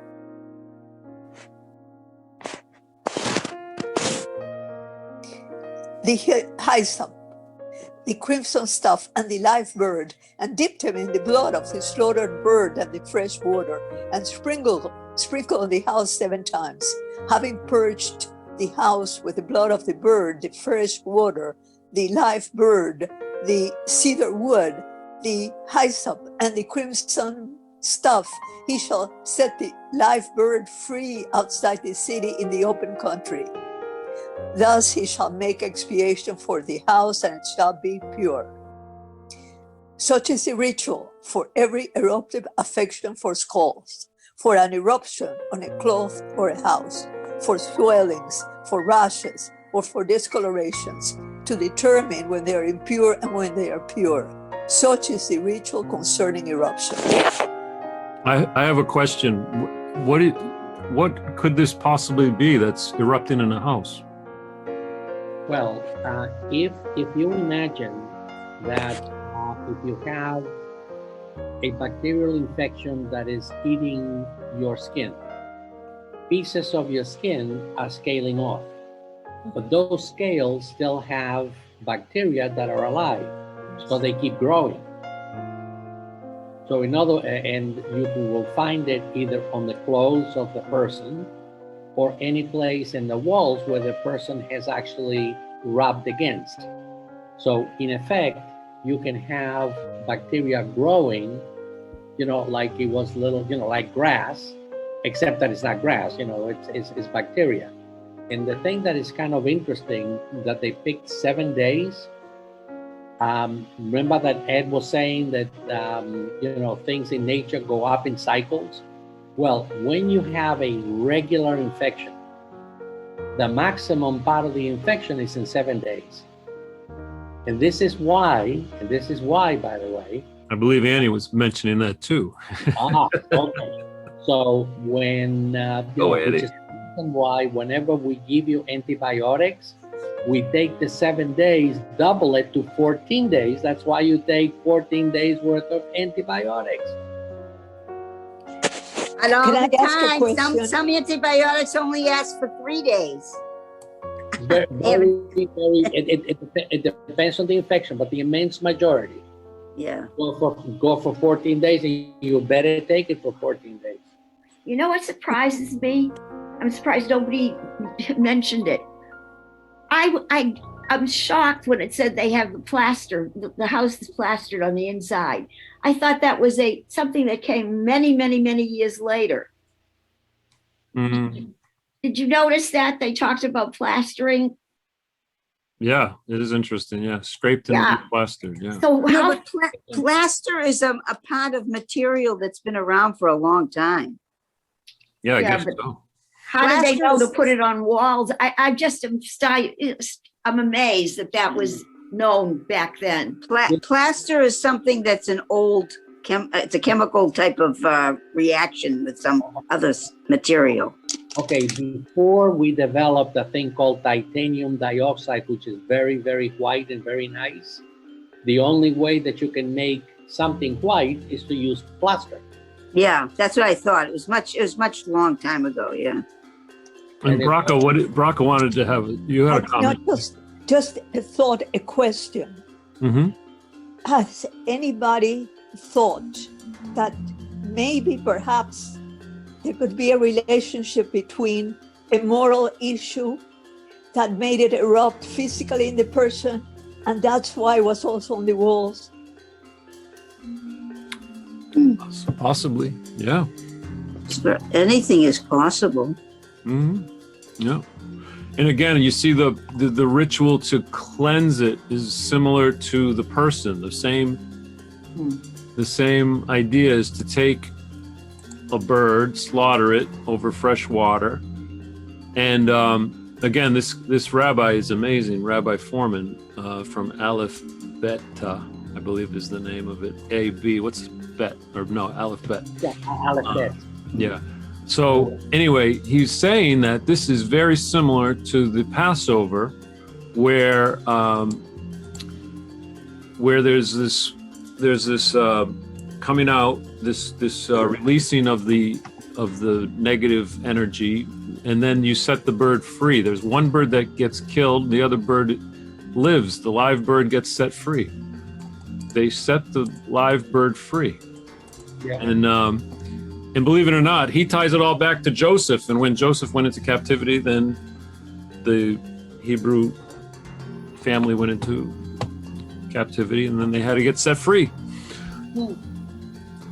hyssop, the crimson stuff, and the live bird, and dip them in the blood of the slaughtered bird and the fresh water, and sprinkle on the house 7 times. Having purged the house with the blood of the bird, the fresh water, the live bird, the cedar wood, the hyssop, and the crimson stuff, he shall set the live bird free outside the city in the open country. Thus he shall make expiation for the house, and it shall be pure. Such is the ritual for every eruptive affection, for scalds, for an eruption on a cloth or a house, for swellings, for rashes, or for discolorations, to determine when they are impure and when they are pure. Such is the ritual concerning eruption. I have a question. What could this possibly be that's erupting in a house? Well, if you imagine that if you have a bacterial infection that is eating your skin, pieces of your skin are scaling off, but those scales still have bacteria that are alive, so they keep growing. So and you will find it either on the clothes of the person or any place in the walls where the person has actually rubbed against. So in effect, you can have bacteria growing, like it was little, like grass, except that it's not grass, it's bacteria. And the thing that is kind of interesting that they picked 7 days. Remember that Ed was saying that, things in nature go up in cycles? Well, when you have a regular infection, the maximum part of the infection is in 7 days. And this is why, by the way, I believe Annie was mentioning that too. okay. So when, Go, which Eddie. is the reason why whenever we give you antibiotics, we take the 7 days, double it to 14 days. That's why you take 14 days worth of antibiotics. And all Can I the ask a time, question? some antibiotics only last for 3 days. Very, it depends on the infection, but the immense majority Yeah. go for 14 days, and you better take it for 14 days. You know what surprises me? I'm surprised nobody mentioned it. I'm shocked when it said they have the plaster, the house is plastered on the inside. I thought that was something that came many, many, many years later. Mhm. Did you notice that they talked about plastering? Yeah, it is interesting. Yeah, scraped and Yeah. plastered. Yeah. So No, how, but plaster is a part of material that's been around for a long time. Yeah, I Yeah, guess but- so. how did they know to Plaster put it on walls? I just am I'm amazed that was known back then. Plaster is something that's an old it's a chemical type of reaction with some other material. Okay, before we developed a thing called titanium dioxide, which is very, very white and very nice, the only way that you can make something white is to use plaster. Yeah, that's what I thought. It was much long time ago. Yeah. And Braca wanted to have, you had a comment. Just a thought, a question. Mm-hmm. Has anybody thought that maybe perhaps there could be a relationship between a moral issue that made it erupt physically in the person, and that's why it was also on the walls? Possibly, yeah. Anything is possible. Mm-hmm. Yeah. And again, you see the ritual to cleanse it is similar to the person. The same idea is to take a bird, slaughter it over fresh water. And again, this rabbi is amazing, Rabbi Foreman from Aleph Beta, I believe is the name of it. A-B, what's Bet? Or no, Aleph Bet. Yeah, Aleph Bet. Yeah. So anyway, he's saying that this is very similar to the Passover, where there's this coming out, this releasing of the negative energy, and then you set the bird free. There's one bird that gets killed, the other bird lives. The live bird gets set free. They set the live bird free. Yeah. And believe it or not, he ties it all back to Joseph. And when Joseph went into captivity, then the Hebrew family went into captivity, and then they had to get set free.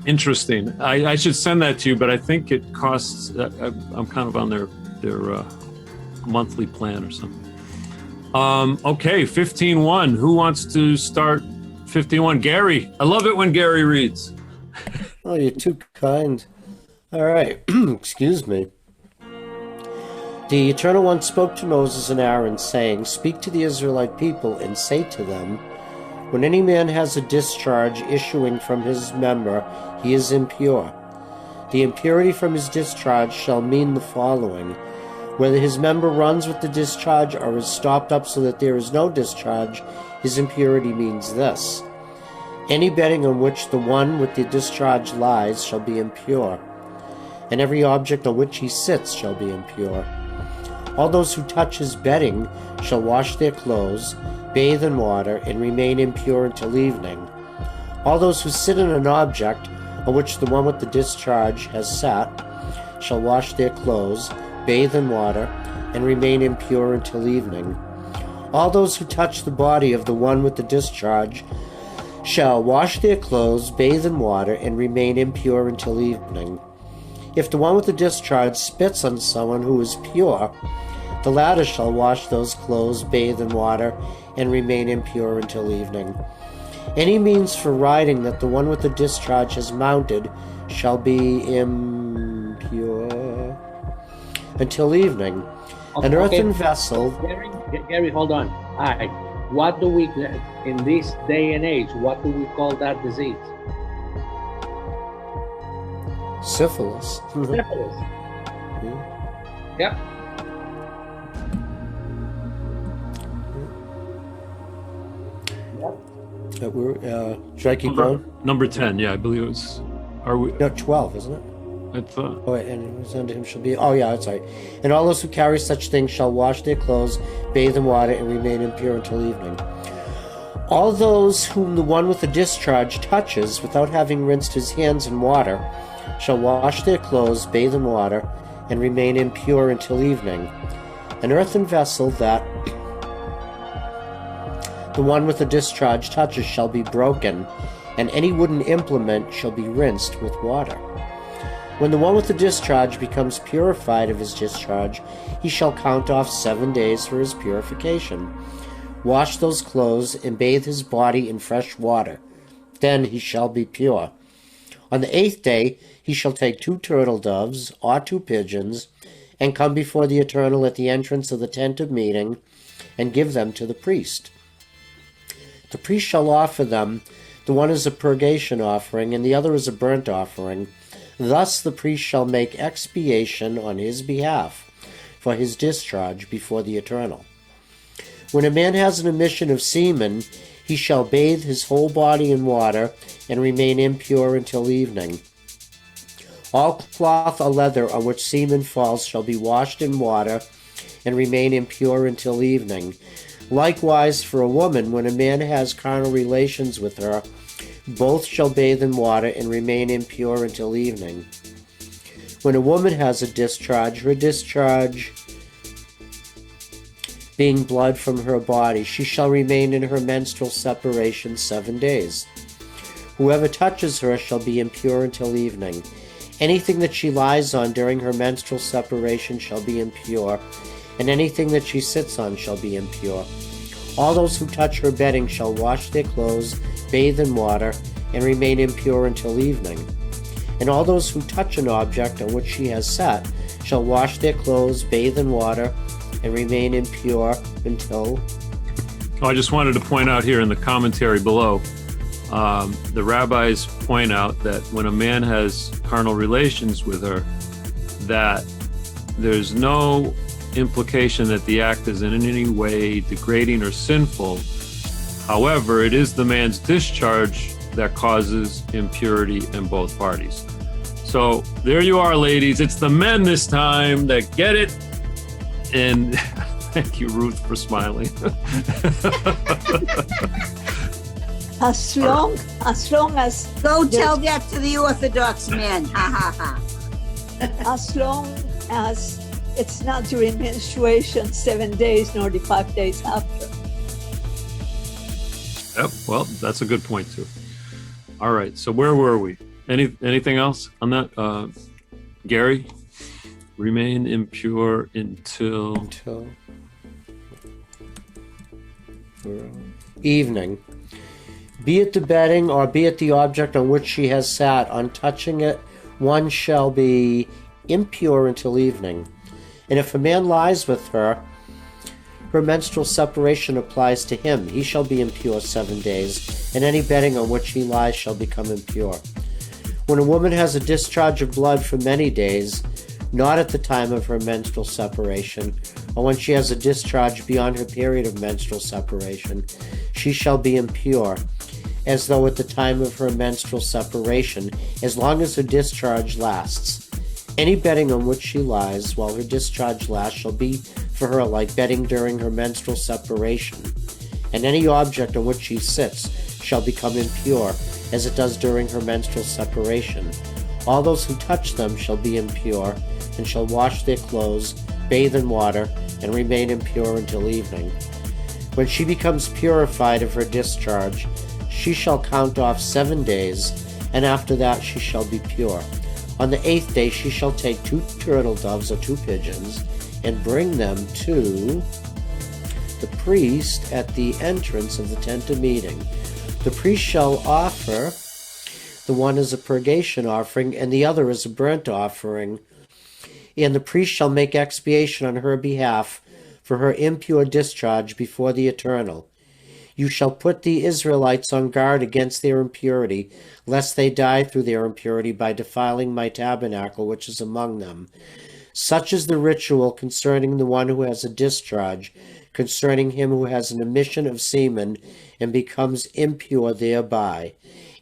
Interesting. I should send that to you, but I think it costs. I'm kind of on their monthly plan or something. Okay, 15:1. Who wants to start 15:1? Gary. I love it when Gary reads. Oh, you're too kind. All right. Excuse me. The Eternal One spoke to Moses and Aaron, saying, "Speak to the Israelite people and say to them, when any man has a discharge issuing from his member, he is impure. The impurity from his discharge shall mean the following: whether his member runs with the discharge or is stopped up so that there is no discharge, his impurity means this: any bedding on which the one with the discharge lies shall be impure, and every object on which he sits shall be impure. All those who touch his bedding shall wash their clothes, bathe in water, and remain impure until evening. All those who sit in an object on which the one with the discharge has sat shall wash their clothes, bathe in water, and remain impure until evening. All those who touch the body of the one with the discharge shall wash their clothes, bathe in water, and remain impure until evening. If the one with the discharge spits on someone who is pure, the latter shall wash those clothes, bathe in water, and remain impure until evening. Any means for riding that the one with the discharge has mounted shall be impure until evening. An earthen vessel. Gary, hold on. All right. What do we, in this day and age, what do we call that disease? Syphilis. Syphilis. Yep. Should I keep going? Number 10, yeah, I believe it was. Are we? No, 12, isn't it? I thought. Oh, and who's under him shall be. Oh, yeah, that's right. And all those who carry such things shall wash their clothes, bathe in water, and remain impure until evening. All those whom the one with the discharge touches without having rinsed his hands in water shall wash their clothes, bathe in water, and remain impure until evening. An earthen vessel that the one with the discharge touches shall be broken, and any wooden implement shall be rinsed with water. When the one with the discharge becomes purified of his discharge, he shall count off 7 days for his purification. Wash those clothes and bathe his body in fresh water. Then he shall be pure. On the 8th day he shall take 2 turtle doves or 2 pigeons, and come before the Eternal at the entrance of the tent of meeting, and give them to the priest. The priest shall offer them, the one is a purgation offering, and the other is a burnt offering. Thus the priest shall make expiation on his behalf for his discharge before the Eternal. When a man has an emission of semen, he shall bathe his whole body in water and remain impure until evening. All cloth or leather on which semen falls shall be washed in water and remain impure until evening. Likewise for a woman, when a man has carnal relations with her, both shall bathe in water and remain impure until evening. When a woman has a discharge, her discharge being blood from her body, she shall remain in her menstrual separation 7 days. Whoever touches her shall be impure until evening. Anything that she lies on during her menstrual separation shall be impure, and anything that she sits on shall be impure. All those who touch her bedding shall wash their clothes, bathe in water, and remain impure until evening. And all those who touch an object on which she has sat shall wash their clothes, bathe in water, and remain impure until... Oh, I just wanted to point out here in the commentary below, the rabbis point out that when a man has carnal relations with her, that there's no implication that the act is in any way degrading or sinful. However, it is the man's discharge that causes impurity in both parties. So there you are, ladies. It's the men this time that get it. And thank you, Ruth, for smiling. As long as Go tell that to the Orthodox men. Ha ha ha. as long as it's not during menstruation 7 days nor the 5 days after. Yep. Well, that's a good point too. All right. So where were we? Anything else on that? Gary, remain impure until evening. Be it the bedding or be it the object on which she has sat, on touching it, one shall be impure until evening. And if a man lies with her, her menstrual separation applies to him. He shall be impure 7 days, and any bedding on which he lies shall become impure. When a woman has a discharge of blood for many days, not at the time of her menstrual separation, or when she has a discharge beyond her period of menstrual separation, she shall be impure, as though at the time of her menstrual separation, as long as her discharge lasts. Any bedding on which she lies while her discharge lasts shall be for her like bedding during her menstrual separation, and any object on which she sits shall become impure, as it does during her menstrual separation. All those who touch them shall be impure, and shall wash their clothes, bathe in water, and remain impure until evening. When she becomes purified of her discharge, she shall count off 7 days, and after that she shall be pure. On the 8th day she shall take 2 turtle doves or 2 pigeons, and bring them to the priest at the entrance of the tent of meeting. The priest shall offer, the one is a purgation offering, and the other is a burnt offering. And the priest shall make expiation on her behalf for her impure discharge before the Eternal. You shall put the Israelites on guard against their impurity, lest they die through their impurity by defiling my tabernacle which is among them. Such is the ritual concerning the one who has a discharge, concerning him who has an emission of semen and becomes impure thereby,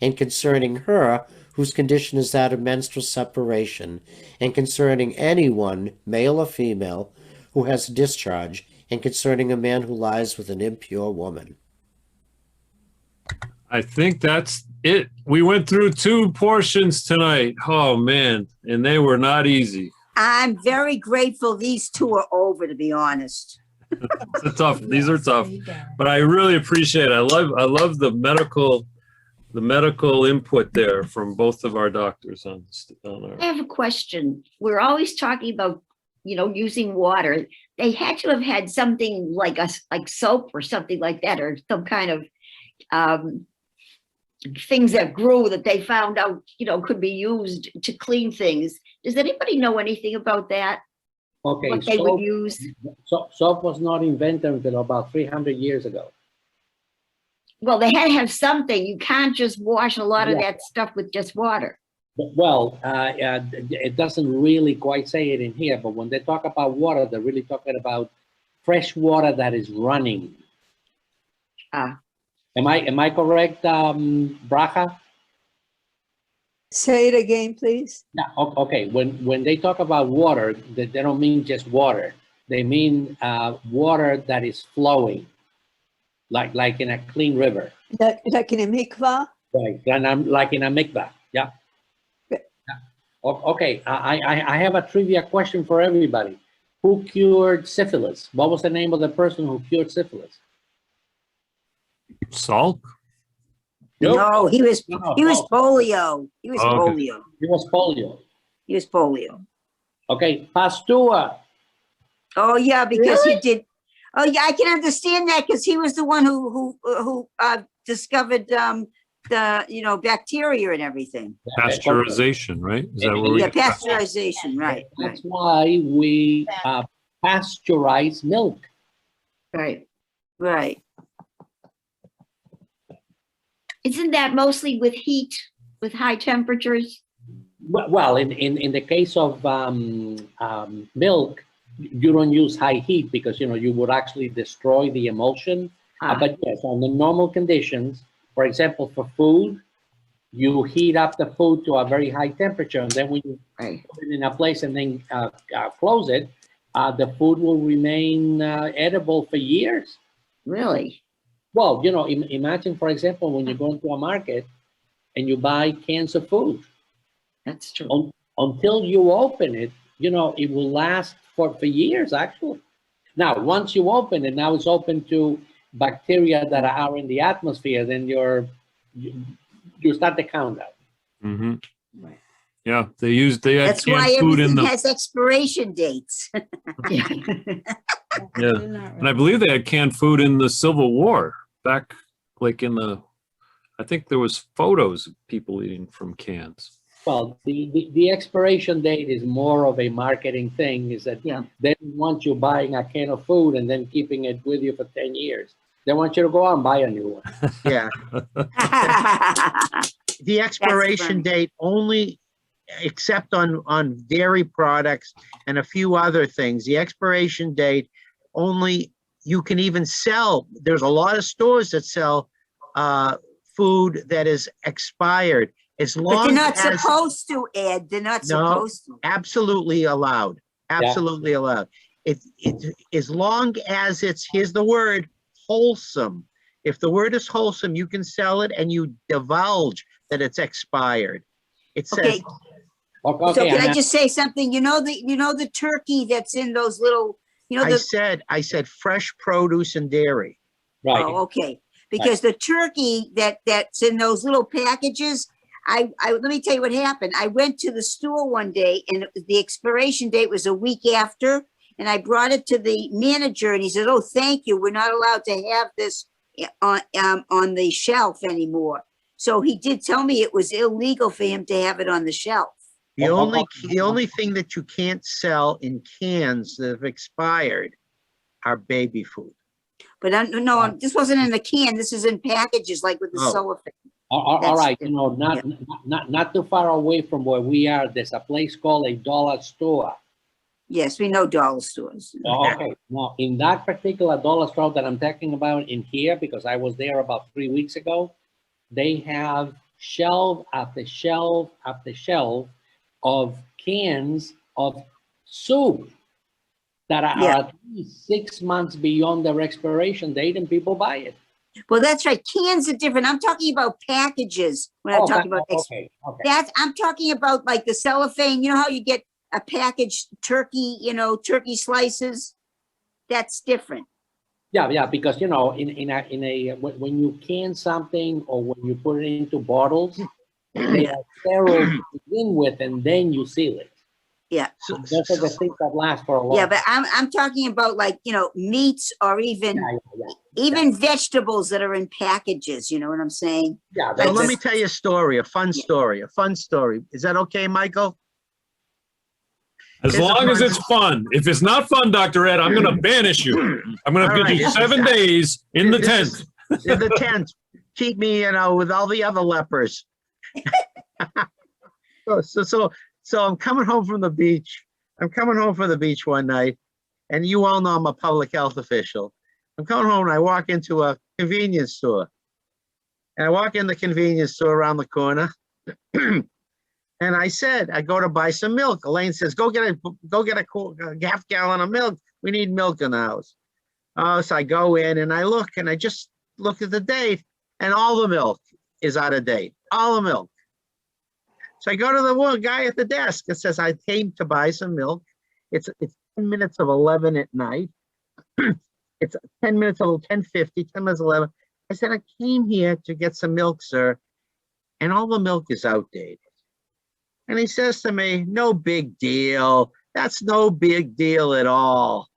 and concerning her whose condition is that of menstrual separation, and concerning anyone, male or female, who has a discharge, and concerning a man who lies with an impure woman. I think that's it. We went through 2 portions tonight. Oh man, and they were not easy. I'm very grateful these 2 are over, to be honest. These are tough, but I really appreciate it. I love the medical input there from both of our doctors on I have a question. We're always talking about, using water. They had to have had something like soap or something like that, or some kind of things that grew that they found out, could be used to clean things. Does anybody know anything about that? Okay, What they would use? soap was not invented until about 300 years ago. Well, they had to have something. You can't just wash a lot of Yeah. that stuff with just water. Well, it doesn't really quite say it in here, but when they talk about water, they're really talking about fresh water that is running. Ah. Am I correct, Bracha? Say it again, please. Yeah. Okay. When they talk about water, they don't mean just water. They mean water that is flowing, like in a clean river. Like in a mikvah? Right. And I'm like in a mikvah. Yeah. Yeah. Okay. I have a trivia question for everybody. Who cured syphilis? What was the name of the person who cured syphilis? Salk. Nope. No, he was No, polio. He was Oh, okay. polio. It was polio. He was polio. Okay. Pasteur. Oh yeah, because he did. Oh yeah, I can understand that because he was the one who discovered the bacteria and everything. Pasteurization, right? Is that what we? Yeah, pasteurization, right? That's why we pasteurize milk. Right. Right. Isn't that mostly with heat, with high temperatures? Well, in the case of milk, you don't use high heat because you would actually destroy the emulsion. But yes, on the normal conditions, for example, for food, you heat up the food to a very high temperature, and then when you put it in a place and then close it, the food will remain edible for years. Really? Well, imagine, for example, when you go into a market and you buy cans of food. That's true. Until you open it, it will last for years, actually. Now, once you open it, now it's open to bacteria that are in the atmosphere, then you start the countdown. Mm-hmm. Right. Yeah, they had That's why canned food in everything the. has expiration dates. Yeah, and I believe they had canned food in the Civil War back, like in the. I think there was photos of people eating from cans. Well, the expiration date is more of a marketing thing. Is that they don't want you buying a can of food and then keeping it with you for 10 years. They want you to go out and buy a new one. Yeah. The expiration date only, except on dairy products and a few other things, the expiration date only, you can even sell, there's a lot of stores that sell food that is expired. As long But they're not as, supposed to, Ed. They're not No. supposed to. absolutely allowed, absolutely allowed. It as long as it's, here's the word, wholesome. If the word is wholesome, you can sell it and you divulge that it's expired. It says, Okay. Okay, So can I and just say something? You know the turkey that's in those little, I said fresh produce and dairy. right. Oh, okay. Because the turkey that's in those little packages, I let me tell you what happened. I went to the store one day and the expiration date was a week after, and I brought it to the manager and he said, "Oh, thank you. We're not allowed to have this on the shelf anymore." So he did tell me it was illegal for him to have it on the shelf. The only thing that you can't sell in cans that have expired are baby food. But no, this wasn't in a can. This is in packages, like with the Oh. cellophane. All That's right, different. not too far away from where we are, there's a place called a dollar store. Yes, we know dollar stores. Okay, now in that particular dollar store that I'm talking about in here, because I was there about 3 weeks ago, they have shelf after shelf after shelf of cans of soup that are Yeah. at least 6 months beyond their expiration date, and people buy it. Well, that's right. Cans are different. I'm talking about packages when I'm talking about. Okay. I'm talking about like the cellophane. You know how you get a packaged turkey, turkey slices? That's different. Yeah, because in a when you can something or when you put it into bottles, they are sterile to begin with, and then you seal it. Yeah. Those are the things that last for a long. Yeah, but I'm talking about like, meats or even Yeah. vegetables that are in packages. You know what I'm saying? Yeah, So let that's me tell you a story, a fun story. Is that okay, Michael? As It's a long as fun- it's fun. If it's not fun, Dr. Ed, I'm going to banish you. I'm going to All give right, you this 7 is- days in the this tent. is- In the tent. Keep me, with all the other lepers. So I'm coming home from the beach. One night, and you all know I'm a public health official. I'm coming home and I walk into a convenience store. And I walk in the convenience store around the corner. And I go to buy some milk. Elaine says, go get a half gallon of milk. We need milk in the house. So I go in and I just look at the date, and all the milk is out of date. All the milk. So I go to the one guy at the desk and says, I came to buy some milk. It's 10 minutes of 11 at night. It's 10 minutes of 10:50, 10 minutes 11. I said, I came here to get some milk, sir, and all the milk is outdated. And he says to me, no big deal. That's no big deal at all.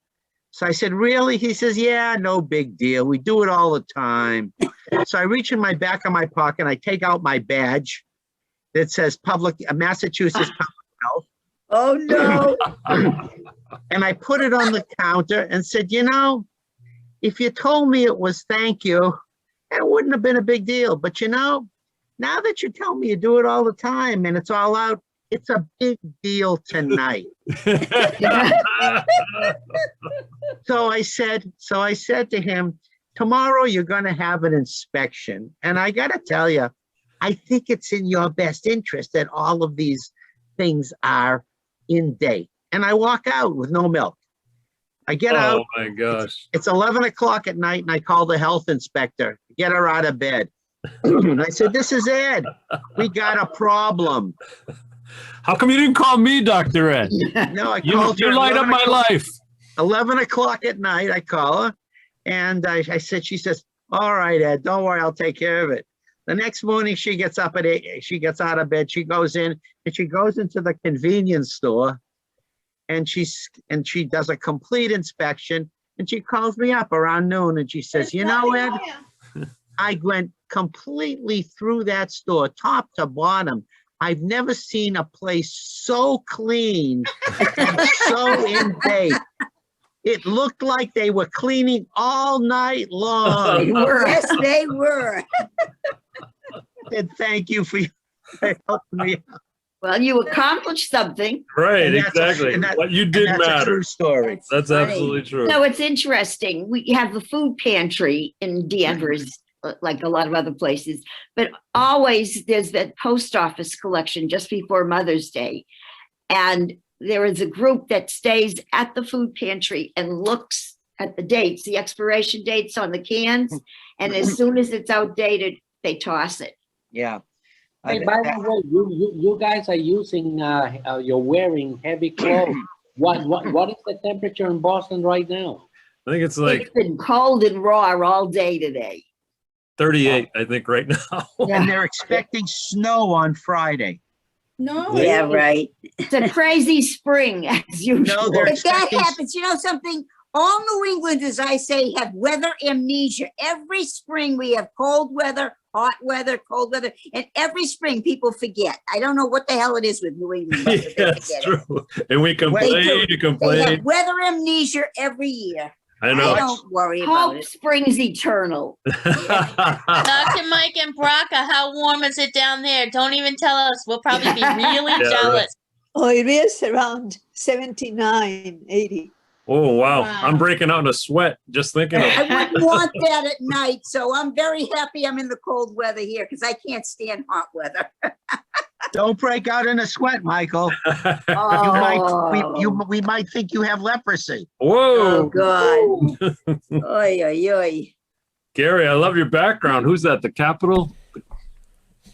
So I said, really? He says, yeah, no big deal. We do it all the time. So I reach in my back of my pocket, I take out my badge that says Massachusetts Public Health. Oh, no. And I put it on the counter and said, if you told me it was thank you, it wouldn't have been a big deal. But now that you tell me you do it all the time and it's all out, it's a big deal tonight. So I said to him, tomorrow you're going to have an inspection. And I got to tell you, I think it's in your best interest that all of these things are in date. And I walk out with no milk. I get out. Oh my gosh. It's 11 o'clock at night, and I call the health inspector, get her out of bed. And I said, this is Ed. We got a problem. How come you didn't call me, Dr. Ed? No, I called her. You light up my life. 11 o'clock at night, I call her. And she says, all right, Ed, don't worry, I'll take care of it. The next morning, she gets up at 8, she gets out of bed, she goes in, and she goes into the convenience store, and she does a complete inspection, and she calls me up around noon, and she says, Ed, I went completely through that store, top to bottom. I've never seen a place so clean and so in date. It looked like they were cleaning all night long. Yes, they were. And thank you for helping me. Well, you accomplished something. Right, And that's a- exactly. and that- What you did That's a matter. true story. That's funny. absolutely true. So it's interesting. We have the food pantry in Danvers, like a lot of other places, but always there's that post office collection just before Mother's Day. And there is a group that stays at the food pantry and looks at the dates, the expiration dates on the cans. And as soon as it's outdated, they toss it. Yeah. Hey, by the way, you guys are using, you're wearing heavy clothes. What is the temperature in Boston right now? I think it's like It's been cold and raw all day today. 38, I think, right now. And they're expecting snow on Friday. No. Yeah, right. It's a crazy spring as usual. they're If that expecting- happens, you know something? All New England, as I say, have weather amnesia. Every spring we have cold weather, hot weather, cold weather, and every spring people forget. I don't know what the hell it is with New England. But Yeah, they it's forget it. true. And we complain, you They complain. have weather amnesia every year. I know. I don't worry about Hope it. springs eternal. Dr. Mike and Braca, how warm is it down there? Don't even tell us. We'll probably be really Yeah, jealous. Oh, it is around 79, 80. Oh, wow. Wow. I'm breaking out in a sweat just thinking of I it. wouldn't want that at night, so I'm very happy I'm in the cold weather here because I can't stand hot weather. Don't break out in a sweat, Michael. Oh. We might think you have leprosy. Oh, Whoa. God. Oy, oy, oy. Gary, I love your background. Who's that? The Capitol?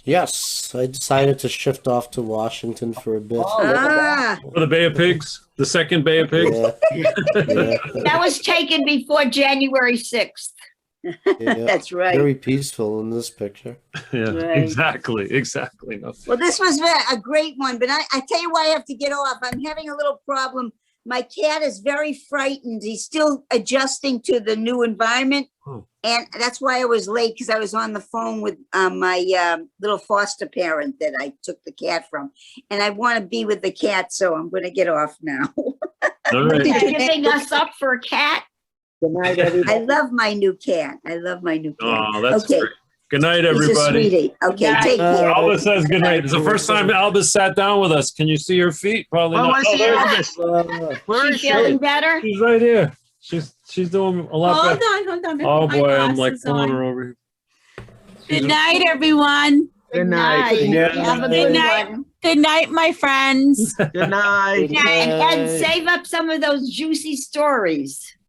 Yes, I decided to shift off to Washington for a bit. Oh, look at that. Ah, For the Bay of Pigs? The second Bay of Pigs? Yeah, yeah, That was taken before January 6th. yeah. that's right. Very peaceful in this picture. Yeah, Right. exactly. No. Well, this was a great one, but I tell you why I have to get off. I'm having a little problem. My cat is very frightened. He's still adjusting to the new environment. Oh. And that's why I was late because I was on the phone with my little foster parent that I took the cat from. And I want to be with the cat, so I'm going to get off now. All right. Did you Giving us up for a cat? Good night, I everybody. love my new cat. I love my new cat. Oh, that's Okay. great. Good night, He's a everybody. sweetie. Okay, night. take care. Alba says good night. It's the first time Alba sat down with us. Can you see her feet? Probably Well, I not. want to see there- Elvis. Where is She she? feeling better? She's right here. She's doing a lot Hold better. on. Oh My boy, I'm like glasses pulling on. her over here. Good night, everyone. Good night. Good Have a night. good night. one. Good night, my friends. Good night. Good And night. save up some of those juicy stories.